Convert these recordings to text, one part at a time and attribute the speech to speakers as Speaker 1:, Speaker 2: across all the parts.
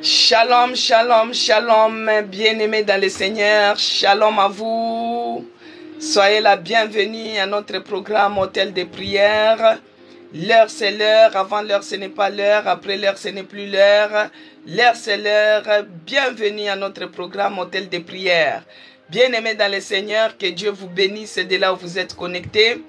Speaker 1: Shalom, shalom, shalom, bien-aimés dans le Seigneur, shalom à vous. Soyez la bienvenue à notre programme Hôtel de prière. L'heure c'est l'heure, avant l'heure ce n'est pas l'heure, après l'heure ce n'est plus l'heure. L'heure c'est l'heure, bienvenue à notre programme Hôtel de prière. Bien-aimés dans le Seigneur, que Dieu vous bénisse de là où vous êtes connectés.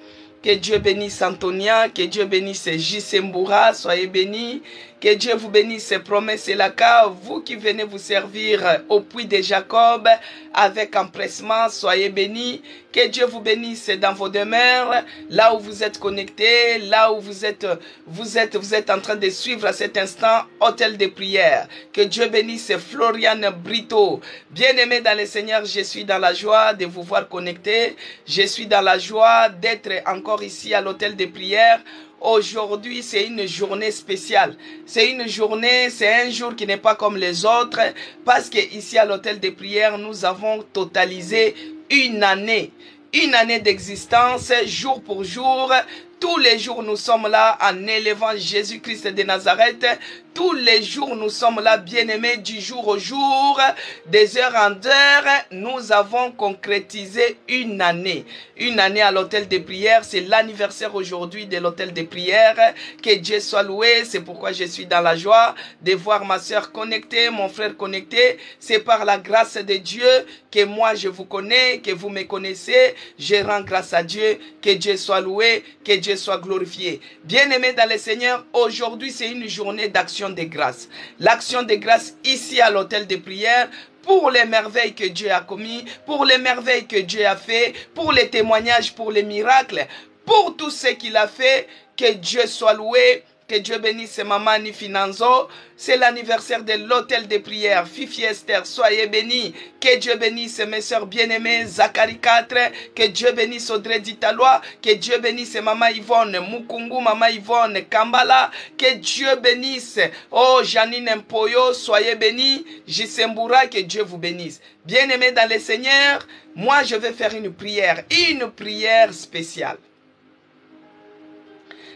Speaker 1: Que Dieu bénisse Antonia, que Dieu bénisse J.C. Mboura, soyez bénis. Que Dieu vous bénisse, Promesse et Laka, vous qui venez vous servir au puits de Jacob avec empressement, soyez bénis. Que Dieu vous bénisse dans vos demeures, là où vous êtes connectés, là où vous êtes en train de suivre à cet instant Hôtel de prière. Que Dieu bénisse Floriane Brito. Bien-aimé dans le Seigneur, je suis dans la joie de vous voir connectés. Je suis dans la joie d'être encore ici à l'Hôtel de prière. Aujourd'hui, c'est une journée spéciale. C'est une journée, c'est un jour qui n'est pas comme les autres. Parce que ici à l'Hôtel de prière, nous avons totalisé une année. Une année d'existence, jour pour jour. Tous les jours, nous sommes là en élevant Jésus-Christ de Nazareth. Tous les jours, nous sommes là, bien-aimés, du jour au jour, des heures en heure. Nous avons concrétisé une année. Une année à l'hôtel de prière. C'est l'anniversaire aujourd'hui de l'hôtel de prière. Que Dieu soit loué. C'est pourquoi je suis dans la joie de voir ma soeur connectée, mon frère connecté. C'est par la grâce de Dieu que moi je vous connais, que vous me connaissez. Je rends grâce à Dieu. Que Dieu soit loué, que Dieu soit glorifié. Bien-aimés dans le Seigneur, aujourd'hui c'est une journée d'action de grâce. L'action de grâce ici à l'hôtel de prière pour les merveilles que Dieu a commis, pour les merveilles que Dieu a fait, pour les témoignages, pour les miracles, pour tout ce qu'il a fait. Que Dieu soit loué. Que Dieu bénisse Maman Nifinanzo. C'est l'anniversaire de l'hôtel de prière. Fifi Esther, soyez bénis. Que Dieu bénisse mes soeurs bien-aimées. Zachary 4. Que Dieu bénisse Audrey Ditalois. Que Dieu bénisse Maman Yvonne Mukungu, Maman Yvonne Kambala. Que Dieu bénisse. Oh, Janine Mpoyo, soyez bénis. Jisembura, que Dieu vous bénisse. Bien-aimés dans le Seigneur, moi je vais faire une prière spéciale.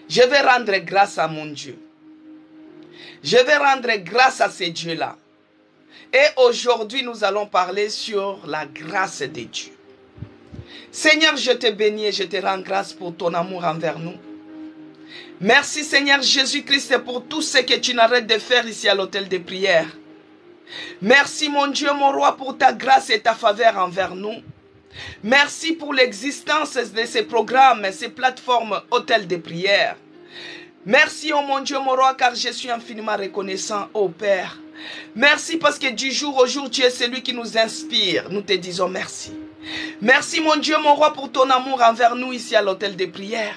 Speaker 1: Je vais rendre grâce à mon Dieu. Je vais rendre grâce à ce Dieu-là. Et aujourd'hui, nous allons parler sur la grâce de Dieu. Seigneur, je te bénis et je te rends grâce pour ton amour envers nous. Merci Seigneur Jésus-Christ pour tout ce que tu n'arrêtes de faire ici à l'hôtel de prière. Merci mon Dieu, mon roi, pour ta grâce et ta faveur envers nous. Merci pour l'existence de ces programmes, ces plateformes hôtel de prière. Merci, oh mon Dieu, mon roi, car je suis infiniment reconnaissant, oh Père. Merci parce que du jour au jour, tu es celui qui nous inspire. Nous te disons merci. Merci, mon Dieu, mon roi, pour ton amour envers nous ici à l'hôtel de prière.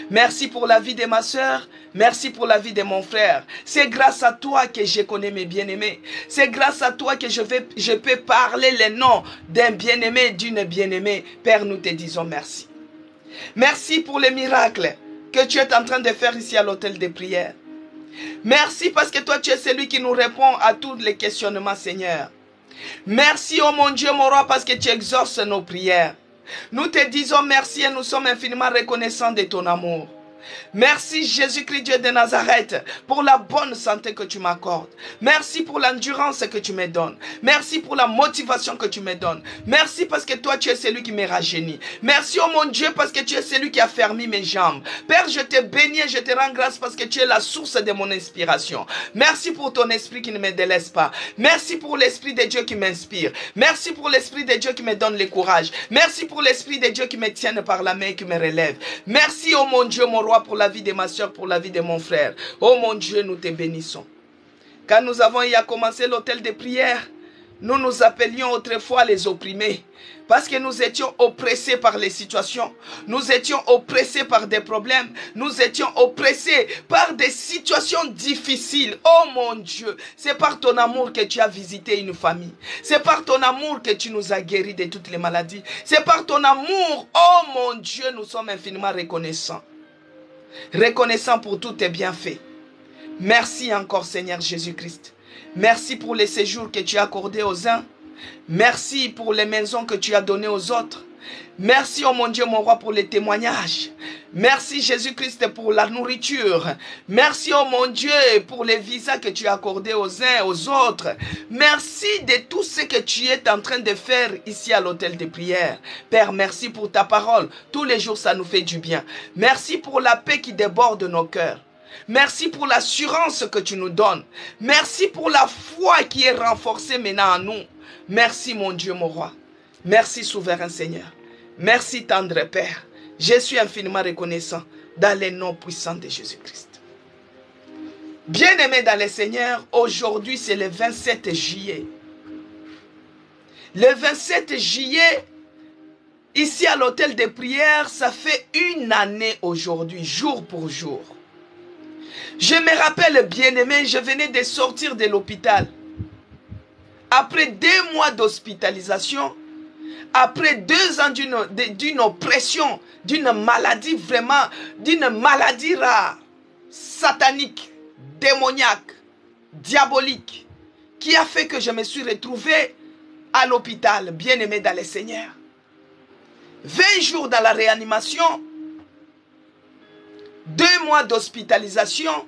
Speaker 1: Merci pour la vie de ma soeur. Merci pour la vie de mon frère. C'est grâce à toi que je connais mes bien-aimés. C'est grâce à toi que je peux parler les noms d'un bien-aimé, d'une bien-aimée. Père, nous te disons merci. Merci pour les miracles que tu es en train de faire ici à l'hôtel de prière. Merci parce que toi, tu es celui qui nous répond à tous les questionnements, Seigneur. Merci, oh mon Dieu, mon roi, parce que tu exauces nos prières. Nous te disons merci et nous sommes infiniment reconnaissants de ton amour. Merci Jésus-Christ Dieu de Nazareth pour la bonne santé que tu m'accordes. Merci pour l'endurance que tu me donnes. Merci pour la motivation que tu me donnes. Merci parce que toi tu es celui qui me rajeunit. Merci oh mon Dieu parce que tu es celui qui a fermé mes jambes. Père, je te bénis et je te rends grâce parce que tu es la source de mon inspiration. Merci pour ton esprit qui ne me délaisse pas. Merci pour l'esprit de Dieu qui m'inspire. Merci pour l'esprit de Dieu qui me donne le courage. Merci pour l'esprit de Dieu qui me tienne par la main et qui me relève. Merci oh mon Dieu, mon roi, pour la vie de ma soeur, pour la vie de mon frère. Oh mon Dieu, nous te bénissons. Quand nous avons eu à commencer l'hôtel de prière, nous nous appelions autrefois les opprimés. Parce que nous étions oppressés par les situations. Nous étions oppressés par des problèmes. Nous étions oppressés par des situations difficiles. Oh mon Dieu, c'est par ton amour que tu as visité une famille. C'est par ton amour que tu nous as guéris de toutes les maladies. C'est par ton amour, oh mon Dieu, nous sommes infiniment reconnaissants. Reconnaissant pour tous tes bienfaits. Merci encore Seigneur Jésus-Christ. Merci pour les séjours que tu as accordés aux uns. Merci pour les maisons que tu as données aux autres. Merci, oh mon Dieu, mon roi, pour les témoignages. Merci, Jésus-Christ, pour la nourriture. Merci, oh mon Dieu, pour les visas que tu as accordés aux uns, aux autres. Merci de tout ce que tu es en train de faire ici à l'hôtel de prière. Père, merci pour ta parole. Tous les jours, ça nous fait du bien. Merci pour la paix qui déborde nos cœurs. Merci pour l'assurance que tu nous donnes. Merci pour la foi qui est renforcée maintenant en nous. Merci, mon Dieu, mon roi. Merci, souverain Seigneur. Merci, tendre Père. Je suis infiniment reconnaissant dans le nom puissant de Jésus-Christ. Bien-aimés dans le Seigneur, aujourd'hui c'est le 27 juillet. Le 27 juillet, ici à l'hôtel de prière, ça fait une année aujourd'hui, jour pour jour. Je me rappelle, bien-aimé, je venais de sortir de l'hôpital. Après 2 mois d'hospitalisation, après 2 ans d'une oppression, d'une maladie vraiment, d'une maladie rare, satanique, démoniaque, diabolique, qui a fait que je me suis retrouvé à l'hôpital, bien-aimé dans le Seigneur. 20 jours dans la réanimation, 2 mois d'hospitalisation,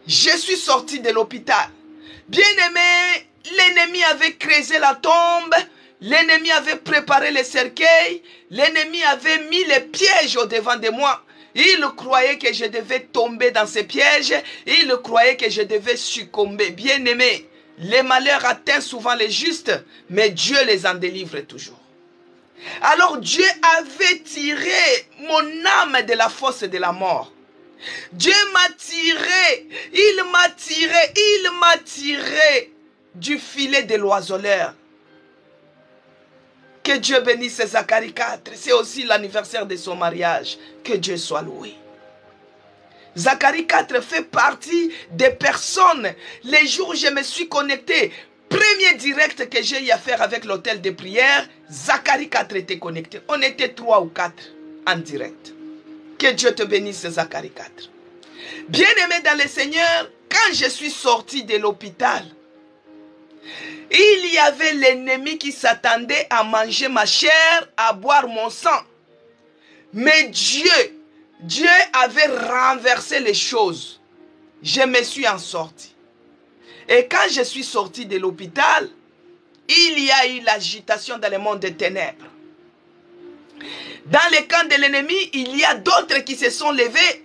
Speaker 1: je suis sorti de l'hôpital. Bien-aimé, l'ennemi avait creusé la tombe, l'ennemi avait préparé les cercueils, l'ennemi avait mis les pièges au devant de moi. Il croyait que je devais tomber dans ces pièges, il croyait que je devais succomber. Bien-aimé, les malheurs atteignent souvent les justes, mais Dieu les en délivre toujours. Alors Dieu avait tiré mon âme de la fosse de la mort. Dieu m'a tiré, il m'a tiré du filet de l'oiseleur. Que Dieu bénisse Zacharie 4. C'est aussi l'anniversaire de son mariage. Que Dieu soit loué. Zacharie 4 fait partie des personnes. Les jours où je me suis connecté, premier direct que j'ai eu à faire avec l'hôtel de prière, Zacharie 4 était connecté. On était 3 ou 4 en direct. Que Dieu te bénisse Zacharie 4. Bien-aimé dans le Seigneur, quand je suis sorti de l'hôpital, il y avait l'ennemi qui s'attendait à manger ma chair, à boire mon sang. Mais Dieu avait renversé les choses. Je me suis en sorti. Et quand je suis sorti de l'hôpital, il y a eu l'agitation dans le monde des ténèbres. Dans le camp de l'ennemi, il y a d'autres qui se sont levés.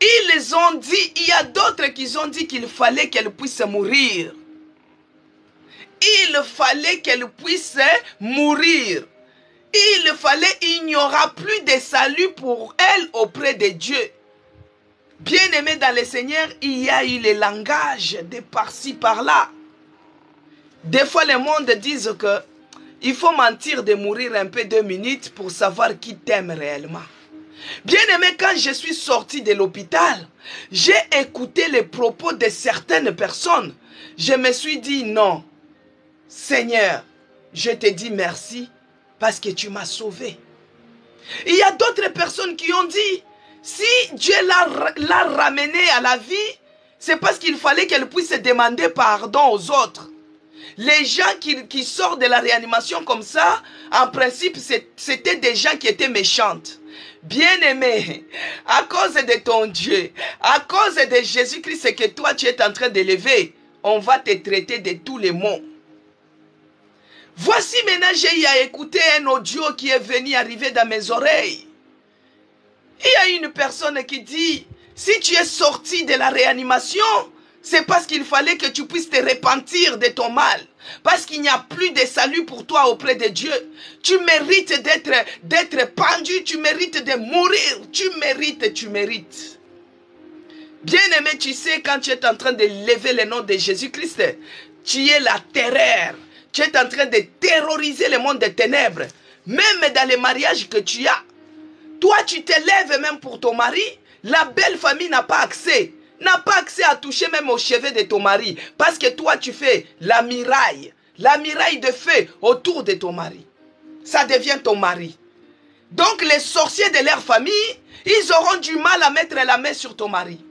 Speaker 1: Ils ont dit, il y a d'autres qui ont dit qu'il fallait qu'elle puisse mourir. Il fallait qu'elle puisse mourir. Il n'y aura plus de salut pour elle auprès de Dieu. Bien-aimé dans le Seigneur, il y a eu le langage de par-ci par-là. Des fois, le monde dit que il faut mentir de mourir un peu 2 minutes pour savoir qui t'aime réellement. Bien-aimé, quand je suis sorti de l'hôpital, j'ai écouté les propos de certaines personnes. Je me suis dit non. Seigneur, je te dis merci parce que tu m'as sauvé. Il y a d'autres personnes qui ont dit, si Dieu l'a ramenée à la vie, c'est parce qu'il fallait qu'elle puisse demander pardon aux autres. Les gens qui sortent de la réanimation comme ça, en principe, c'était des gens qui étaient méchantes. Bien-aimé, à cause de ton Dieu, à cause de Jésus-Christ que toi tu es en train d'élever, on va te traiter de tous les maux. Voici maintenant, j'ai eu à écouter un audio qui est venu arriver dans mes oreilles. Il y a une personne qui dit, si tu es sorti de la réanimation, c'est parce qu'il fallait que tu puisses te repentir de ton mal. Parce qu'il n'y a plus de salut pour toi auprès de Dieu. Tu mérites d'être pendu, tu mérites de mourir, tu mérites. Bien-aimé, tu sais, quand tu es en train de lever le nom de Jésus-Christ, tu es la terreur. Tu es en train de terroriser le monde des ténèbres. Même dans les mariages que tu as. Toi, tu te lèves même pour ton mari. La belle famille n'a pas accès. N'a pas accès à toucher même aux cheveux de ton mari. Parce que toi, tu fais la miraille de feu autour de ton mari. Ça devient ton mari. Donc, les sorciers de leur famille, ils auront du mal à mettre la main sur ton mari.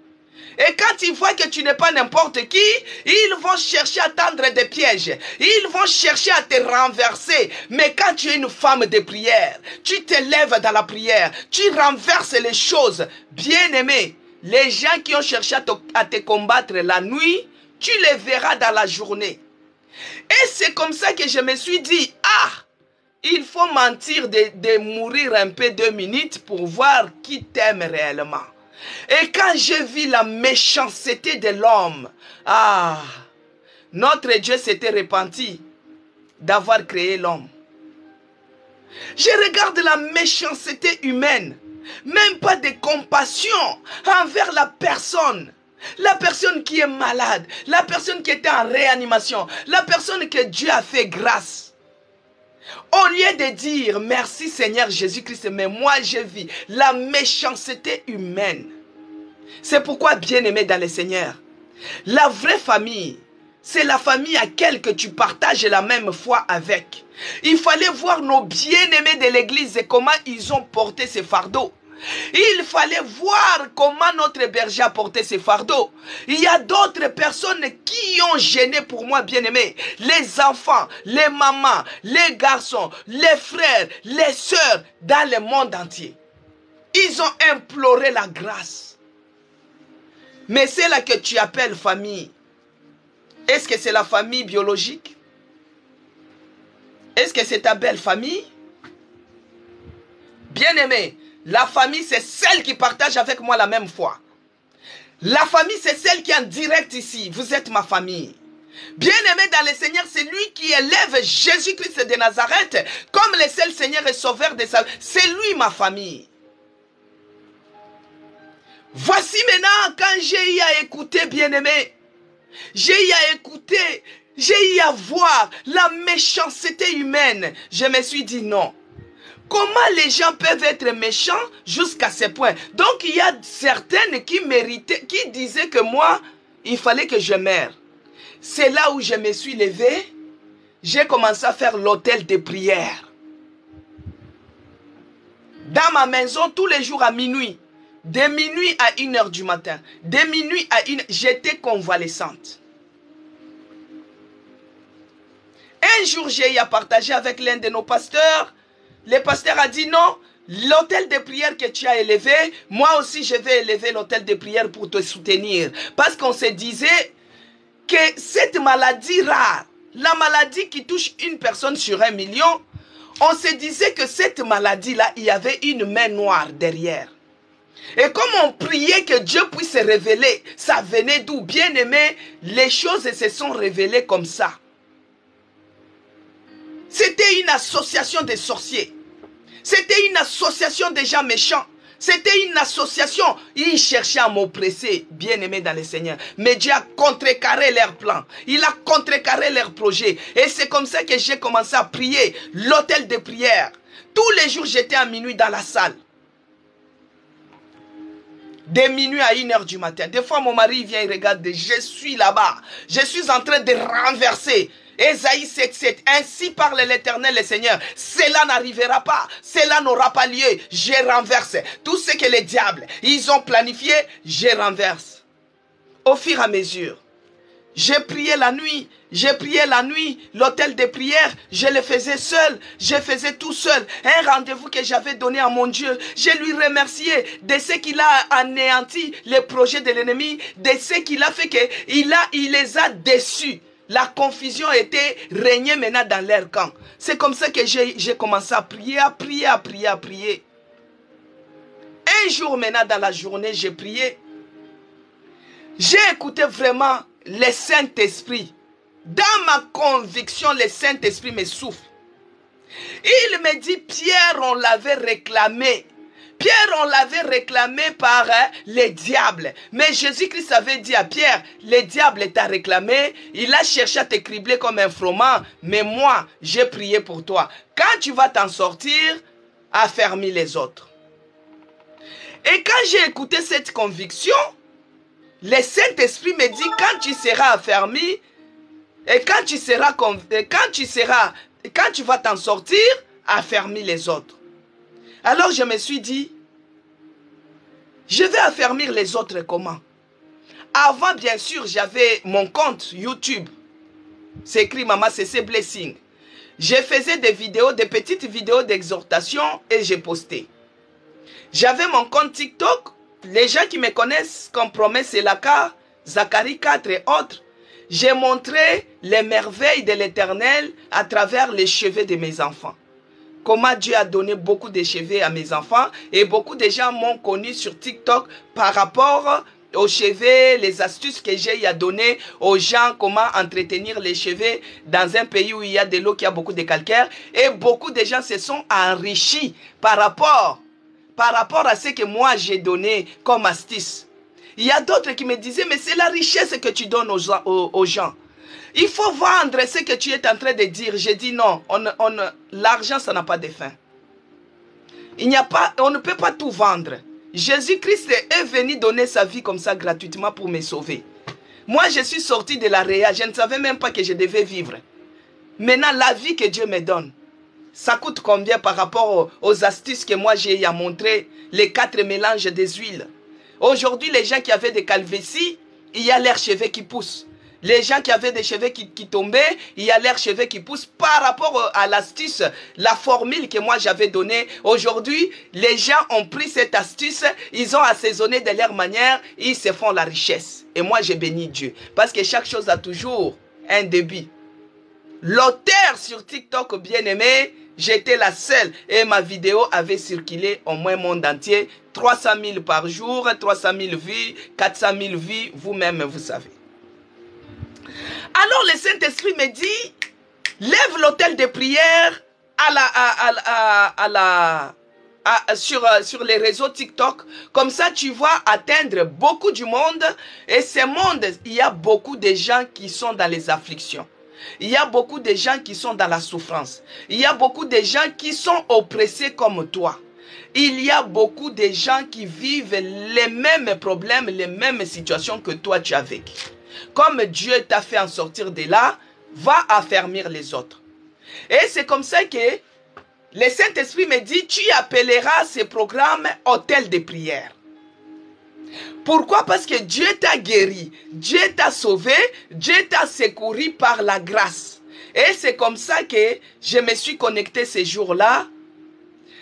Speaker 1: Et quand ils voient que tu n'es pas n'importe qui, ils vont chercher à tendre des pièges. Ils vont chercher à te renverser. Mais quand tu es une femme de prière, tu te lèves dans la prière, tu renverses les choses. Bien-aimé, les gens qui ont cherché à te combattre la nuit, tu les verras dans la journée. Et c'est comme ça que je me suis dit, ah, il faut mentir de mourir un peu 2 minutes pour voir qui t'aime réellement. Et quand je vis la méchanceté de l'homme, ah, notre Dieu s'était repenti d'avoir créé l'homme. Je regarde la méchanceté humaine, même pas de compassion envers la personne qui est malade, la personne qui était en réanimation, la personne que Dieu a fait grâce. Au lieu de dire merci Seigneur Jésus-Christ, mais moi je vis la méchanceté humaine. C'est pourquoi, bien-aimé dans le Seigneur, la vraie famille, c'est la famille à laquelle tu partages la même foi avec. Il fallait voir nos bien-aimés de l'église et comment ils ont porté ces fardeaux. Il fallait voir comment notre berger a porté ses fardeaux. Il y a d'autres personnes qui ont gêné pour moi, bien-aimés. Les enfants, les mamans, les garçons, les frères, les sœurs dans le monde entier. Ils ont imploré la grâce. Mais c'est là que tu appelles famille. Est-ce que c'est la famille biologique? Est-ce que c'est ta belle famille? Bien-aimé, la famille, c'est celle qui partage avec moi la même foi. La famille, c'est celle qui est en direct ici. Vous êtes ma famille. Bien-aimé dans le Seigneur, c'est lui qui élève Jésus-Christ de Nazareth comme le seul Seigneur et Sauveur de sa vie. C'est lui ma famille. Voici maintenant, quand j'ai eu à écouter, bien-aimé, j'ai eu à écouter, j'ai eu à voir la méchanceté humaine, je me suis dit non. Comment les gens peuvent être méchants jusqu'à ce point? Donc il y a certaines qui méritaient, qui disaient que moi, il fallait que je meure. C'est là où je me suis levé, j'ai commencé à faire l'autel de prière. Dans ma maison, tous les jours à minuit. De minuit à 1h du matin. De minuit à 1h, j'étais convalescente. Un jour, j'ai eu à partager avec l'un de nos pasteurs. Le pasteur a dit non, l'autel de prière que tu as élevé, moi aussi je vais élever l'autel de prière pour te soutenir. Parce qu'on se disait que cette maladie rare, la maladie qui touche une personne sur 1 million, on se disait que cette maladie-là, il y avait une main noire derrière. Et comme on priait que Dieu puisse se révéler, ça venait d'où? Bien aimé, les choses se sont révélées comme ça. C'était une association de sorciers. C'était une association de gens méchants. C'était une association. Ils cherchaient à m'oppresser, bien aimé dans le Seigneur. Mais Dieu a contrecarré leurs plans. Il a contrecarré leurs projets. Et c'est comme ça que j'ai commencé à prier l'autel de prière. Tous les jours, j'étais à minuit dans la salle. De minuit à 1h du matin. Des fois, mon mari vient et regarde. Je suis là-bas. Je suis en train de renverser. Ésaïe 7:7. Ainsi parle l'Éternel, le Seigneur. Cela n'arrivera pas. Cela n'aura pas lieu. Je renverse. Tout ce que les diables, ils ont planifié, je renverse. Au fur et à mesure. J'ai prié la nuit. J'ai prié la nuit. L'autel de prière, je le faisais seul. Je faisais tout seul. Un rendez-vous que j'avais donné à mon Dieu. Je lui remerciais de ce qu'il a anéanti les projets de l'ennemi. De ce qu'il a fait il les a déçus. La confusion était régnée maintenant dans leur camp. C'est comme ça que j'ai commencé à prier, à prier, à prier, à prier. Un jour maintenant dans la journée, j'ai prié. J'ai écouté vraiment le Saint-Esprit. Dans ma conviction, le Saint-Esprit me souffle. Il me dit, Pierre, on l'avait réclamé. Pierre, on l'avait réclamé par les diables. Mais Jésus-Christ avait dit à Pierre, le diable t'a réclamé, il a cherché à te cribler comme un froment, mais moi, j'ai prié pour toi. Quand tu vas t'en sortir, affermis les autres. Et quand j'ai écouté cette conviction, le Saint-Esprit me dit, quand tu seras affermi, et quand tu vas t'en sortir, affermis les autres. Alors je me suis dit, je vais affermir les autres comment? Avant, bien sûr, j'avais mon compte YouTube. C'est écrit Maman CC Blessing. Je faisais des vidéos, des petites vidéos d'exhortation et j'ai posté. J'avais mon compte TikTok. Les gens qui me connaissent comme Promesse et Laka, Zacharie 4 et autres, j'ai montré les merveilles de l'Éternel à travers les cheveux de mes enfants. Comment Dieu a donné beaucoup de cheveux à mes enfants et beaucoup de gens m'ont connu sur TikTok par rapport aux cheveux, les astuces que j'ai à donner aux gens, comment entretenir les cheveux dans un pays où il y a de l'eau, qui a beaucoup de calcaire. Et beaucoup de gens se sont enrichis par rapport à ce que moi j'ai donné comme astuce. Il y a d'autres qui me disaient, mais c'est la richesse que tu donnes aux gens. Il faut vendre ce que tu es en train de dire. J'ai dit non, l'argent ça n'a pas de fin. On ne peut pas tout vendre. Jésus-Christ est venu donner sa vie comme ça gratuitement pour me sauver. Moi je suis sorti de la réa, je ne savais même pas que je devais vivre. Maintenant la vie que Dieu me donne, ça coûte combien par rapport aux astuces que moi j'ai à montrer, les 4 mélanges des huiles. Aujourd'hui les gens qui avaient des calvities, il y a leurs cheveux qui poussent. Les gens qui avaient des cheveux qui tombaient, il y a leurs cheveux qui poussent par rapport à l'astuce, la formule que moi j'avais donnée. Aujourd'hui, les gens ont pris cette astuce, ils ont assaisonné de leur manière, ils se font la richesse. Et moi, j'ai béni Dieu. Parce que chaque chose a toujours un début. L'auteur sur TikTok, bien aimé, j'étais la seule. Et ma vidéo avait circulé au moins monde entier. 300 000 par jour, 300 000 vues, 400 000 vues, vous-même, vous savez. Alors le Saint-Esprit me dit, lève l'autel de prière sur les réseaux TikTok. Comme ça, tu vas atteindre beaucoup du monde. Et ce monde, il y a beaucoup de gens qui sont dans les afflictions. Il y a beaucoup de gens qui sont dans la souffrance. Il y a beaucoup de gens qui sont oppressés comme toi. Il y a beaucoup de gens qui vivent les mêmes problèmes, les mêmes situations que toi tu as vécu. Comme Dieu t'a fait en sortir de là, va affermir les autres. Et c'est comme ça que le Saint-Esprit me dit, tu appelleras ce programme hôtel de prière. Pourquoi? Parce que Dieu t'a guéri, Dieu t'a sauvé, Dieu t'a secouru par la grâce. Et c'est comme ça que je me suis connecté ces jours-là.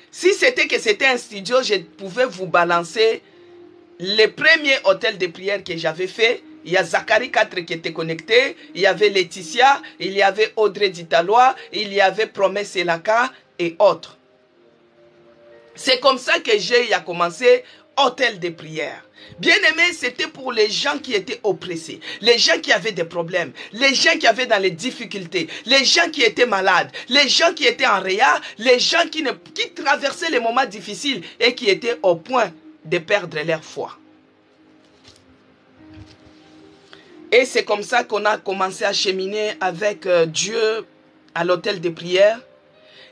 Speaker 1: Si c'était un studio, je pouvais vous balancer les premiers hôtels de prière que j'avais fait. Il y a Zacharie 4 qui était connecté, il y avait Laetitia, il y avait Audrey Ditalois, il y avait Promesse Elaka et autres. C'est comme ça que j'ai commencé hôtel de prière. Bien aimé, c'était pour les gens qui étaient oppressés, les gens qui avaient des problèmes, les gens qui avaient dans les difficultés, les gens qui étaient malades, les gens qui étaient en réa, les gens qui traversaient les moments difficiles et qui étaient au point de perdre leur foi. Et c'est comme ça qu'on a commencé à cheminer avec Dieu à l'hôtel de prière.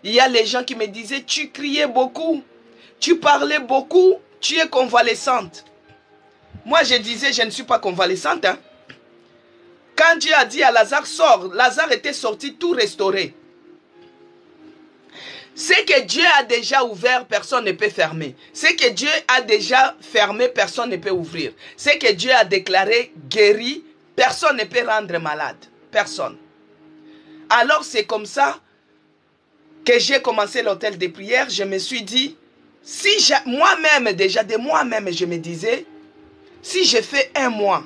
Speaker 1: Il y a les gens qui me disaient, tu criais beaucoup, tu parlais beaucoup, tu es convalescente. Moi je disais, je ne suis pas convalescente. Hein. Quand Dieu a dit à Lazare, sors, Lazare était sorti tout restauré. Ce que Dieu a déjà ouvert, personne ne peut fermer. Ce que Dieu a déjà fermé, personne ne peut ouvrir. Ce que Dieu a déclaré guéri, personne ne peut rendre malade. Personne. Alors c'est comme ça que j'ai commencé l'hôtel de prière. Je me suis dit, si moi-même déjà, de moi-même, je me disais, si je fais un mois,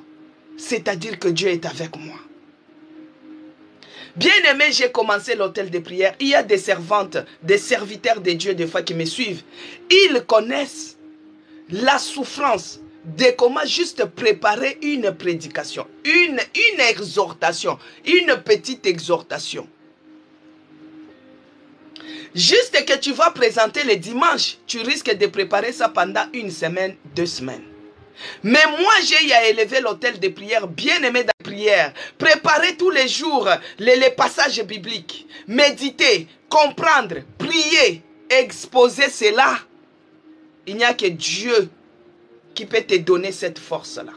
Speaker 1: c'est-à-dire que Dieu est avec moi. Bien aimé, j'ai commencé l'hôtel de prière. Il y a des servantes, des serviteurs de Dieu des fois qui me suivent. Ils connaissent la souffrance de comment juste préparer une prédication, une exhortation, une petite exhortation. Juste que tu vas présenter le dimanche, tu risques de préparer ça pendant 1 semaine, 2 semaines. Mais moi, j'ai élevé l'hôtel de prière, bien aimé dans la prière, préparer tous les jours les passages bibliques, méditer, comprendre, prier, exposer cela. Il n'y a que Dieu qui peut te donner cette force-là.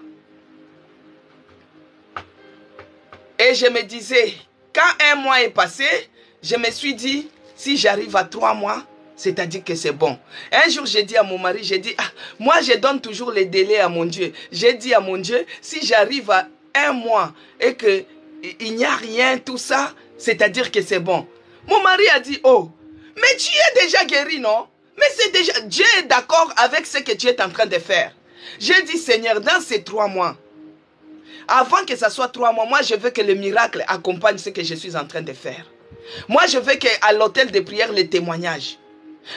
Speaker 1: Et je me disais, quand 1 mois est passé, je me suis dit, si j'arrive à 3 mois, c'est-à-dire que c'est bon. Un jour, j'ai dit à mon mari, j'ai dit, ah, moi, je donne toujours les délais à mon Dieu. J'ai dit à mon Dieu, si j'arrive à 1 mois et qu'il n'y a rien, tout ça, c'est-à-dire que c'est bon. Mon mari a dit, oh, mais tu es déjà guéri, non? Mais c'est déjà, Dieu est d'accord avec ce que tu es en train de faire. J'ai dit, Seigneur, dans ces 3 mois, avant que ça soit 3 mois, moi, je veux que le miracle accompagne ce que je suis en train de faire. Moi, je veux qu'à l'hôtel de prière, les témoignages.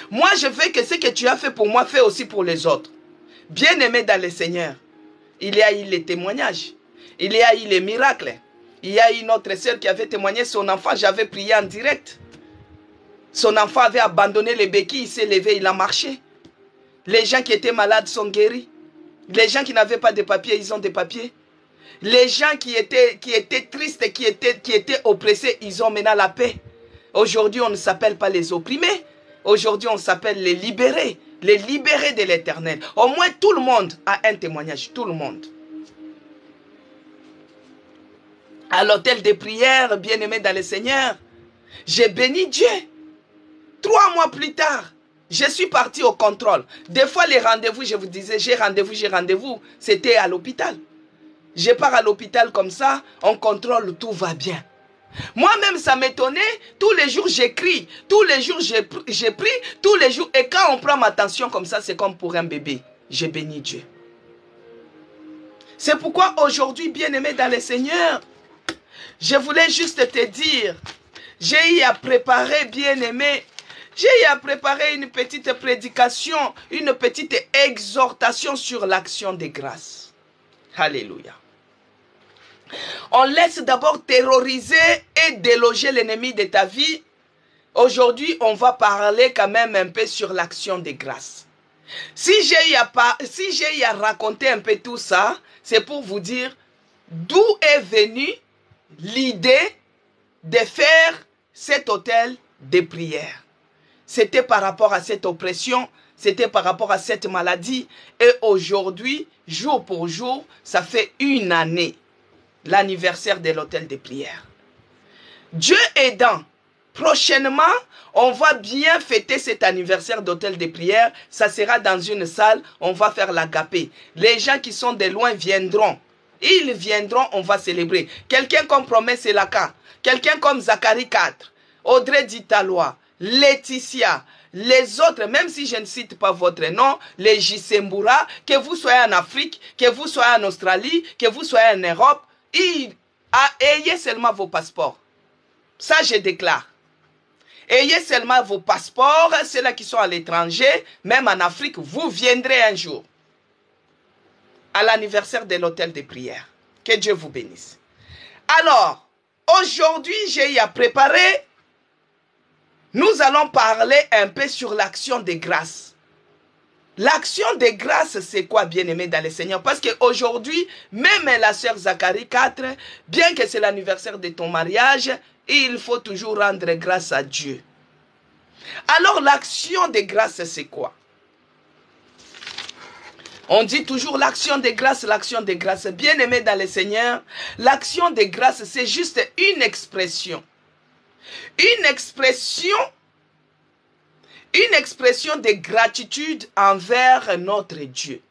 Speaker 1: Moi, je veux que ce que tu as fait pour moi, fais aussi pour les autres. Bien-aimé dans le Seigneur, il y a eu les témoignages. Il y a eu les miracles. Il y a eu notre sœur qui avait témoigné son enfant. J'avais prié en direct. Son enfant avait abandonné les béquilles. Il s'est levé, il a marché. Les gens qui étaient malades sont guéris. Les gens qui n'avaient pas de papiers, ils ont des papiers. Les gens qui étaient tristes, qui étaient oppressés, ils ont maintenant la paix. Aujourd'hui, on ne s'appelle pas les opprimés. Aujourd'hui, on s'appelle les libérés de l'Éternel. Au moins, tout le monde a un témoignage, tout le monde. À l'hôtel de prière, bien-aimé dans le Seigneur, j'ai béni Dieu. 3 mois plus tard, je suis parti au contrôle. Des fois, les rendez-vous, je vous disais, j'ai rendez-vous, c'était à l'hôpital. Je pars à l'hôpital comme ça, on contrôle, tout va bien. Moi-même, ça m'étonnait. Tous les jours, j'écris. Tous les jours, j'ai pris. Tous les jours. Et quand on prend ma tension comme ça, c'est comme pour un bébé. J'ai béni Dieu. C'est pourquoi aujourd'hui, bien-aimé dans le Seigneur, je voulais juste te dire, j'ai eu à préparer, bien-aimé, j'ai eu à préparer une petite prédication, une petite exhortation sur l'action des grâces. Alléluia. On laisse d'abord terroriser et déloger l'ennemi de ta vie. Aujourd'hui, on va parler quand même un peu sur l'action des grâces. Si j'ai eu à raconter un peu tout ça, c'est pour vous dire d'où est venue l'idée de faire cet hôtel de prière. C'était par rapport à cette oppression, c'était par rapport à cette maladie. Et aujourd'hui, jour pour jour, ça fait 1 année. L'anniversaire de l'hôtel de prière. Dieu aidant, prochainement, on va bien fêter cet anniversaire d'hôtel de prière. Ça sera dans une salle, on va faire l'agapé. Les gens qui sont de loin viendront. Ils viendront, on va célébrer. Quelqu'un comme Promesse Elaka, quelqu'un comme Zacharie 4, Audrey Ditalois, Laetitia, les autres, même si je ne cite pas votre nom, les Jisembura, que vous soyez en Afrique, que vous soyez en Australie, que vous soyez en Europe, ayez seulement vos passeports. Ça, je déclare. Ayez seulement vos passeports, ceux-là qui sont à l'étranger, même en Afrique, vous viendrez un jour à l'anniversaire de l'hôtel de prière. Que Dieu vous bénisse. Alors, aujourd'hui, j'ai eu à préparer. Nous allons parler un peu sur l'action des grâces. L'action des grâces, c'est quoi, bien-aimé dans le Seigneur? Parce qu'aujourd'hui, même la sœur Zacharie 4, bien que c'est l'anniversaire de ton mariage, il faut toujours rendre grâce à Dieu. Alors, l'action des grâces, c'est quoi? On dit toujours l'action des grâces, l'action des grâces. Bien-aimé dans le Seigneur, l'action des grâces, c'est juste une expression. Une expression de gratitude envers notre Dieu.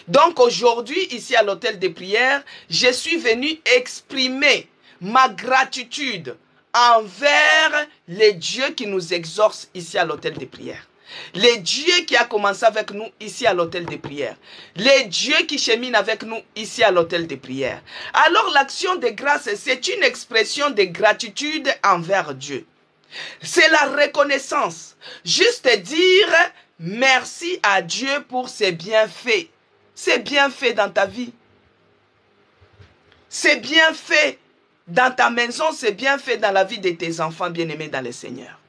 Speaker 1: Donc aujourd'hui, ici à l'hôtel de prière, je suis venu exprimer ma gratitude envers les dieux qui nous exaucent ici à l'hôtel de prière. Les dieux qui a commencé avec nous ici à l'hôtel de prière. Les dieux qui cheminent avec nous ici à l'hôtel de prière. Alors l'action de grâce, c'est une expression de gratitude envers Dieu. C'est la reconnaissance. Juste dire merci à Dieu pour ses bienfaits. Ses bienfaits dans ta vie. Ses bienfaits dans ta maison. Ses bienfaits dans la vie de tes enfants bien-aimés dans le Seigneur.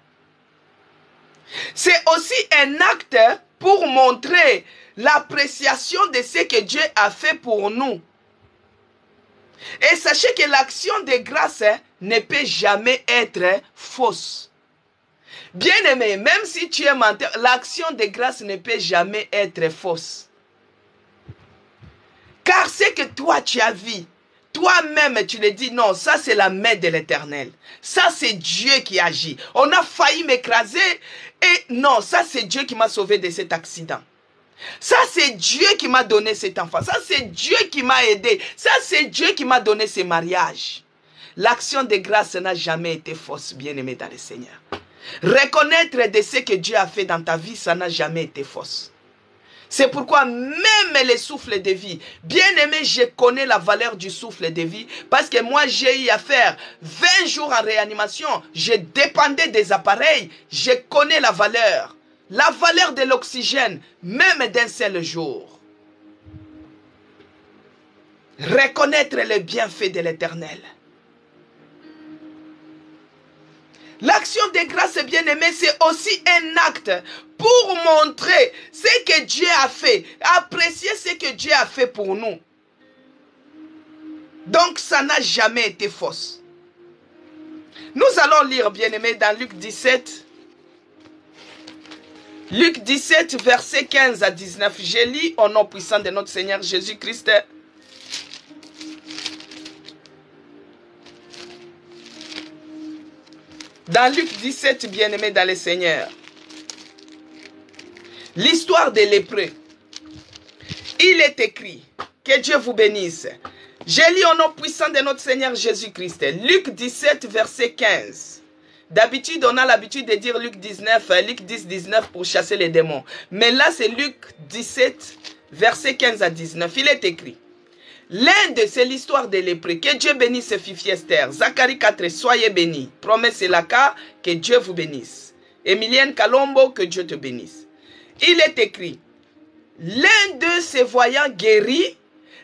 Speaker 1: C'est aussi un acte pour montrer l'appréciation de ce que Dieu a fait pour nous. Et sachez que l'action de grâce ne peut jamais être fausse. Bien-aimé, même si tu es menteur, l'action de grâce ne peut jamais être fausse. Car ce que toi tu as vu, toi-même, tu le dis, non, ça c'est la main de l'Éternel. Ça c'est Dieu qui agit. On a failli m'écraser et non, ça c'est Dieu qui m'a sauvé de cet accident. Ça c'est Dieu qui m'a donné cet enfant. Ça c'est Dieu qui m'a aidé. Ça c'est Dieu qui m'a donné ce mariage. L'action de grâce n'a jamais été fausse, bien-aimé dans le Seigneur. Reconnaître de ce que Dieu a fait dans ta vie, ça n'a jamais été fausse. C'est pourquoi même les souffles de vie, bien aimé, je connais la valeur du souffle de vie parce que moi j'ai eu à faire 20 jours en réanimation, je dépendais des appareils, je connais la valeur de l'oxygène, même d'un seul jour. Reconnaître les bienfaits de l'Éternel. L'action de grâce, bien-aimé, c'est aussi un acte pour montrer ce que Dieu a fait, apprécier ce que Dieu a fait pour nous. Donc, ça n'a jamais été fausse. Nous allons lire, bien-aimé, dans Luc 17. Luc 17, versets 15 à 19. Je lis au nom puissant de notre Seigneur Jésus-Christ. Dans Luc 17, bien-aimé dans le Seigneur, l'histoire des lépreux. Il est écrit, que Dieu vous bénisse. Je lis au nom puissant de notre Seigneur Jésus-Christ. Luc 17, verset 15. D'habitude, on a l'habitude de dire Luc 19, Luc 10, 19 pour chasser les démons. Mais là, c'est Luc 17, verset 15 à 19. Il est écrit. L'un de c'est l'histoire des lépreux. Que Dieu bénisse Fifi Esther. Zacharie 4, soyez bénis. Promesse Elaka, que Dieu vous bénisse. Emilienne Kalombo, que Dieu te bénisse. Il est écrit, l'un d'eux se voyant guéri,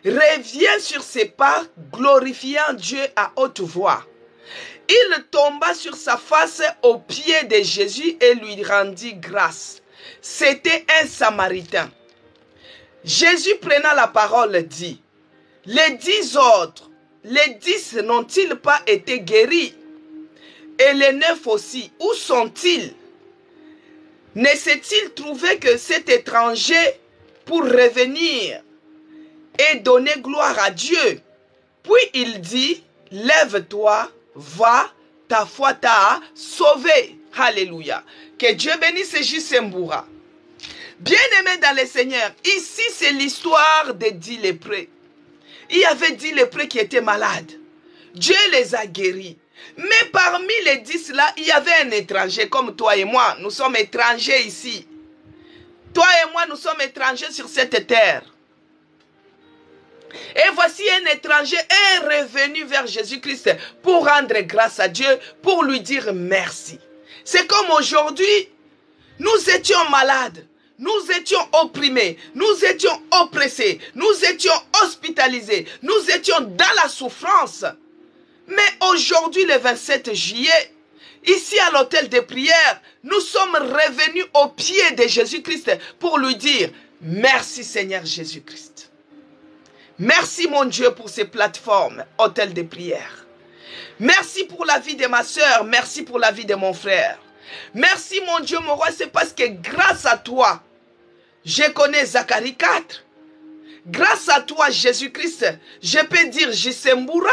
Speaker 1: revient sur ses pas, glorifiant Dieu à haute voix. Il tomba sur sa face aux pieds de Jésus et lui rendit grâce. C'était un Samaritain. Jésus prenant la parole dit, les 10 autres, les 10 n'ont-ils pas été guéris? Et les 9 aussi, où sont-ils? Ne s'est-il trouvé que cet étranger pour revenir et donner gloire à Dieu? Puis il dit, lève-toi, va, ta foi t'a sauvé. Alléluia. Que Dieu bénisse Jussemboura. Bien-aimé dans le Seigneur, ici c'est l'histoire des 10 lépreux. Il y avait 10 lépreux qui étaient malades. Dieu les a guéris. Mais parmi les 10 là, il y avait un étranger comme toi et moi. Nous sommes étrangers ici. Toi et moi, nous sommes étrangers sur cette terre. Et voici un étranger est revenu vers Jésus-Christ pour rendre grâce à Dieu, pour lui dire merci. C'est comme aujourd'hui, nous étions malades. Nous étions opprimés, nous étions oppressés, nous étions hospitalisés, nous étions dans la souffrance. Mais aujourd'hui, le 27 juillet, ici à l'hôtel de prière, nous sommes revenus aux pieds de Jésus-Christ pour lui dire, merci Seigneur Jésus-Christ. Merci mon Dieu pour ces plateformes, hôtel de prière. Merci pour la vie de ma soeur, merci pour la vie de mon frère. Merci mon Dieu, mon roi, c'est parce que grâce à toi, je connais Zacharie 4. Grâce à toi, Jésus-Christ, je peux dire Jussemboura.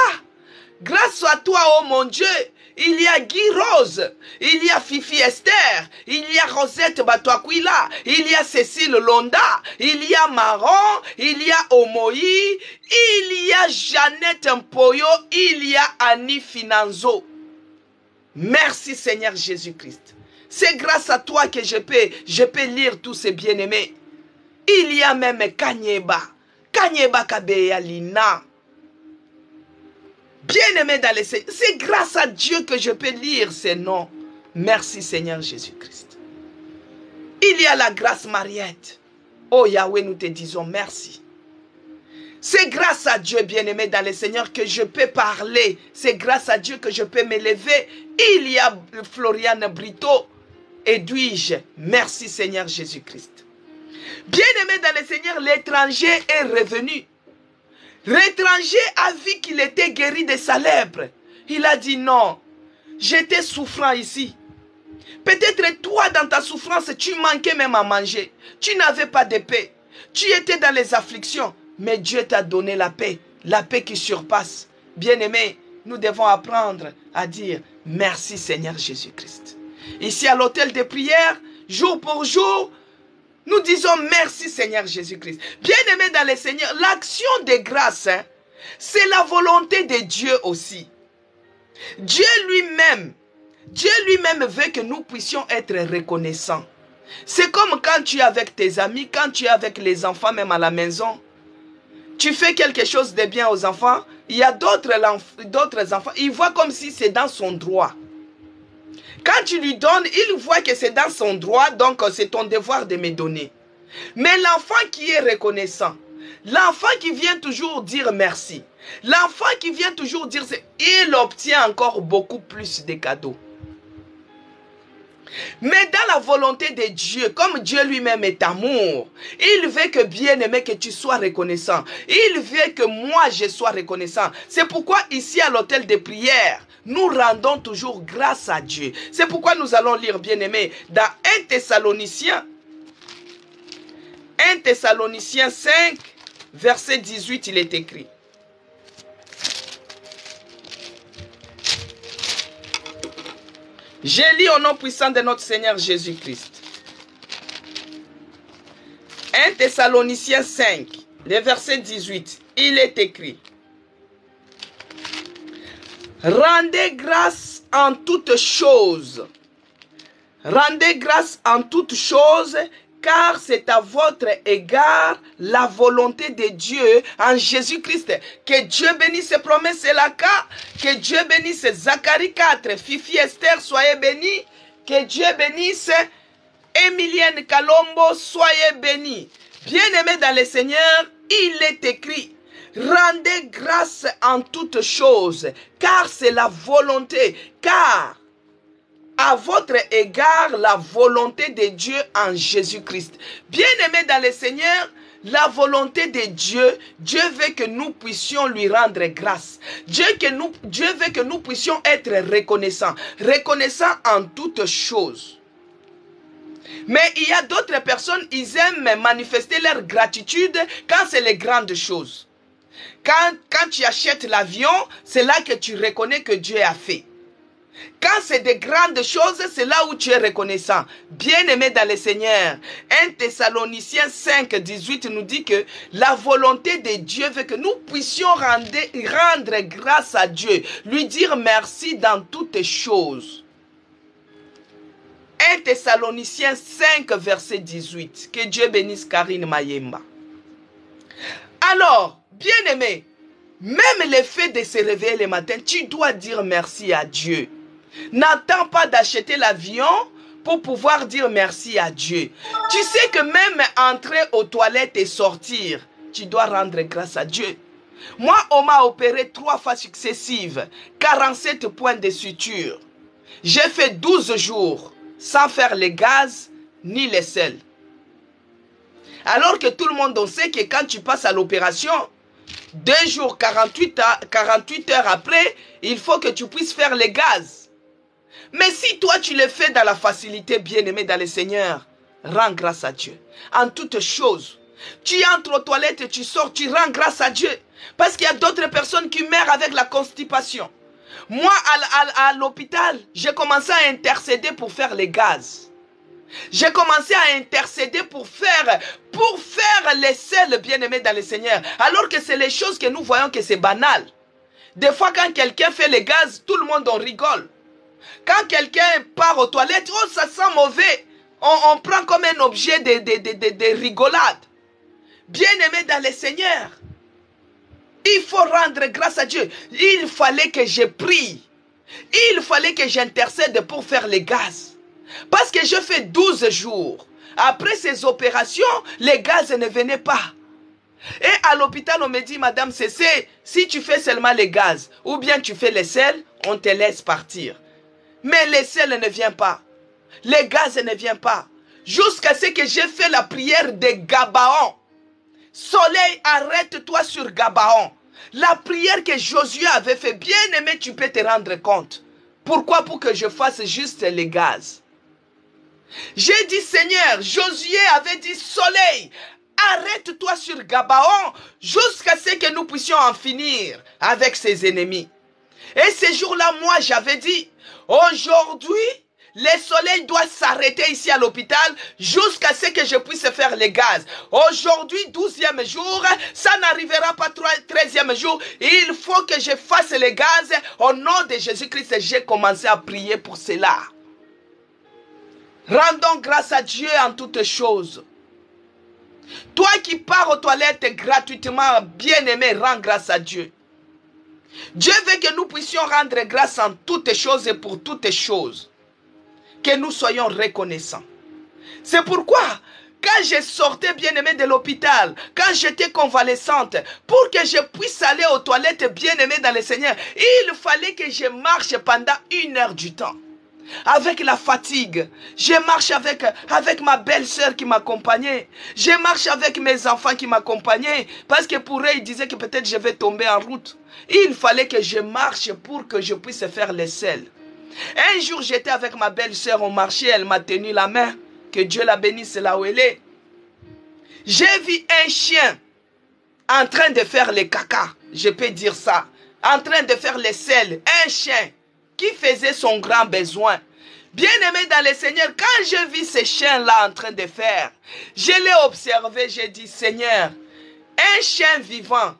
Speaker 1: Grâce à toi, oh mon Dieu, il y a Guy Rose, il y a Fifi Esther, il y a Rosette Batoakwila, il y a Cécile Londa, il y a Maron, il y a Omoï, il y a Jeannette Mpoyo, il y a Annie Finanzo. Merci Seigneur Jésus-Christ. C'est grâce à toi que je peux lire tous ces bien-aimés. Il y a même Kanyeba Kabeya Lina. Bien-aimé dans les Seigneur, c'est grâce à Dieu que je peux lire ces noms. Merci Seigneur Jésus-Christ. Il y a la grâce Mariette. Oh Yahweh, nous te disons merci. C'est grâce à Dieu, bien-aimé dans le Seigneur, que je peux parler. C'est grâce à Dieu que je peux m'élever. Il y a Floriane Brito. Edwige, merci Seigneur Jésus-Christ. Bien-aimé dans le Seigneur, l'étranger est revenu. L'étranger a vu qu'il était guéri de sa lèpre. Il a dit non, j'étais souffrant ici. Peut-être toi dans ta souffrance, tu manquais même à manger. Tu n'avais pas de paix. Tu étais dans les afflictions. Mais Dieu t'a donné la paix. la paix qui surpasse. Bien-aimés, nous devons apprendre à dire merci Seigneur Jésus-Christ. Ici à l'hôtel de prière, jour pour jour, nous disons merci Seigneur Jésus-Christ. Bien-aimés dans le Seigneur, l'action de grâce, c'est la volonté de Dieu aussi. Dieu lui-même veut que nous puissions être reconnaissants. C'est comme quand tu es avec tes amis, quand tu es avec les enfants, même à la maison. Tu fais quelque chose de bien aux enfants, il y a d'autres enfants, ils voient comme si c'est dans son droit. Quand tu lui donnes, il voit que c'est dans son droit, donc c'est ton devoir de me donner. Mais l'enfant qui est reconnaissant, l'enfant qui vient toujours dire merci, l'enfant qui vient toujours dire, il obtient encore beaucoup plus de cadeaux. Mais dans la volonté de Dieu, comme Dieu lui-même est amour, il veut que bien-aimé, que tu sois reconnaissant. Il veut que moi, je sois reconnaissant. C'est pourquoi ici à l'hôtel de prière, nous rendons toujours grâce à Dieu. C'est pourquoi nous allons lire, bien-aimé, dans 1 Thessaloniciens 5, verset 18, il est écrit. Je lis au nom puissant de notre Seigneur Jésus-Christ. 1 Thessaloniciens 5, le verset 18, il est écrit. Rendez grâce en toutes choses. Rendez grâce en toutes choses, car c'est à votre égard la volonté de Dieu en Jésus-Christ. Que Dieu bénisse ses promesses et la cas. Que Dieu bénisse Zacharie 4, Fifi Esther, soyez bénis. Que Dieu bénisse Emilienne Kalombo, soyez bénis. Bien-aimés dans le Seigneur, il est écrit, rendez grâce en toutes choses, car c'est la volonté, car à votre égard la volonté de Dieu en Jésus-Christ. Bien-aimés dans le Seigneur, la volonté de Dieu, Dieu veut que nous puissions lui rendre grâce. Dieu veut que nous puissions être reconnaissants. Reconnaissants en toutes choses. Mais il y a d'autres personnes, ils aiment manifester leur gratitude quand c'est les grandes choses. Quand tu achètes l'avion, c'est là que tu reconnais que Dieu a fait. Quand c'est de grandes choses, c'est là où tu es reconnaissant. Bien-aimé dans le Seigneur, 1 Thessaloniciens 5, 18 nous dit que la volonté de Dieu veut que nous puissions rendre grâce à Dieu, lui dire merci dans toutes choses. 1 Thessaloniciens 5, verset 18. Que Dieu bénisse Karine Mayemba. Alors, bien-aimé, même le fait de se réveiller le matin, tu dois dire merci à Dieu. N'attends pas d'acheter l'avion pour pouvoir dire merci à Dieu. Tu sais que même entrer aux toilettes et sortir, tu dois rendre grâce à Dieu. Moi, on m'a opéré 3 fois successives, 47 points de suture. J'ai fait 12 jours sans faire les gaz ni les sels. Alors que tout le monde on sait que quand tu passes à l'opération, 2 jours, 48 heures après, il faut que tu puisses faire les gaz. Mais si toi tu le fais dans la facilité, bien-aimé dans le Seigneur, rends grâce à Dieu. En toutes choses, tu entres aux toilettes et tu sors, tu rends grâce à Dieu. Parce qu'il y a d'autres personnes qui meurent avec la constipation. Moi, à l'hôpital, j'ai commencé à intercéder pour faire les gaz. J'ai commencé à intercéder pour faire les sels, bien-aimés dans le Seigneur. Alors que c'est les choses que nous voyons que c'est banal. Des fois, quand quelqu'un fait les gaz, tout le monde en rigole. Quand quelqu'un part aux toilettes, oh, ça sent mauvais. On prend comme un objet de rigolade. Bien-aimé dans le Seigneur, il faut rendre grâce à Dieu. Il fallait que je prie. Il fallait que j'intercède pour faire les gaz. Parce que je fais 12 jours. Après ces opérations, les gaz ne venaient pas. Et à l'hôpital, on me dit, Madame Cécé, si tu fais seulement les gaz, ou bien tu fais les sels, on te laisse partir. Mais les sels ne viennent pas. Les gaz ne viennent pas. Jusqu'à ce que j'ai fait la prière de Gabaon. Soleil, arrête-toi sur Gabaon. La prière que Josué avait fait, bien aimé, tu peux te rendre compte. Pourquoi? Pour que je fasse juste les gaz. J'ai dit, Seigneur, Josué avait dit, soleil, arrête-toi sur Gabaon jusqu'à ce que nous puissions en finir avec ses ennemis. Et ces jours-là, moi, j'avais dit, aujourd'hui, le soleil doit s'arrêter ici à l'hôpital jusqu'à ce que je puisse faire les gaz. Aujourd'hui, 12e jour, ça n'arrivera pas 13e jour. Il faut que je fasse les gaz. Au nom de Jésus-Christ, j'ai commencé à prier pour cela. Rendons grâce à Dieu en toutes choses. Toi qui pars aux toilettes gratuitement, bien-aimé, rends grâce à Dieu. Dieu veut que nous puissions rendre grâce en toutes choses et pour toutes choses. Que nous soyons reconnaissants. C'est pourquoi, quand je sortais bien-aimé de l'hôpital, quand j'étais convalescente, pour que je puisse aller aux toilettes bien-aimé dans le Seigneur, il fallait que je marche pendant 1 heure du temps. Avec la fatigue, je marche avec ma belle-sœur qui m'accompagnait. Je marche avec mes enfants qui m'accompagnaient. Parce que pour eux, ils disaient que peut-être je vais tomber en route. Il fallait que je marche pour que je puisse faire les selles. Un jour, j'étais avec ma belle-sœur au marché. Elle m'a tenu la main. Que Dieu la bénisse là où elle est. J'ai vu un chien en train de faire les caca. Je peux dire ça. En train de faire les selles. Un chien qui faisait son grand besoin. Bien-aimé dans le Seigneur, quand je vis ce chien-là en train de faire, je l'ai observé, j'ai dit, Seigneur, un chien vivant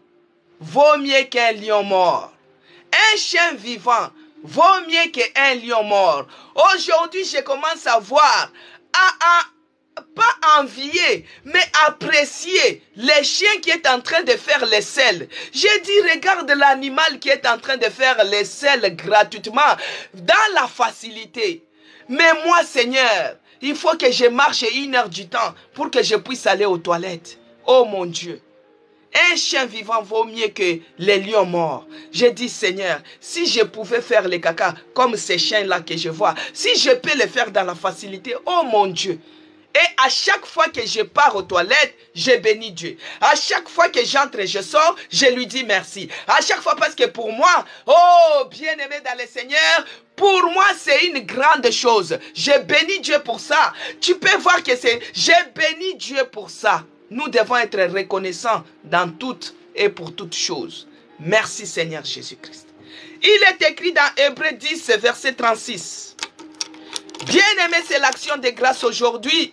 Speaker 1: vaut mieux qu'un lion mort. Un chien vivant vaut mieux qu'un lion mort. Aujourd'hui, je commence à voir, pas envier, mais apprécier les chiens qui est en train de faire les selles. J'ai dit, regarde l'animal qui est en train de faire les selles gratuitement, dans la facilité. Mais moi, Seigneur, il faut que je marche 1 heure du temps pour que je puisse aller aux toilettes. Oh mon Dieu. Un chien vivant vaut mieux que les lions morts. J'ai dit, Seigneur, si je pouvais faire les caca comme ces chiens-là que je vois, si je peux les faire dans la facilité, oh mon Dieu. Et à chaque fois que je pars aux toilettes, je bénis Dieu. À chaque fois que j'entre et je sors, je lui dis merci. À chaque fois parce que pour moi, oh bien-aimé dans le Seigneur, pour moi c'est une grande chose. Je bénis Dieu pour ça. Tu peux voir que c'est, j'ai béni Dieu pour ça. Nous devons être reconnaissants dans toutes et pour toutes choses. Merci Seigneur Jésus-Christ. Il est écrit dans Hébreux 10, verset 36. Bien-aimé, c'est l'action de grâce aujourd'hui.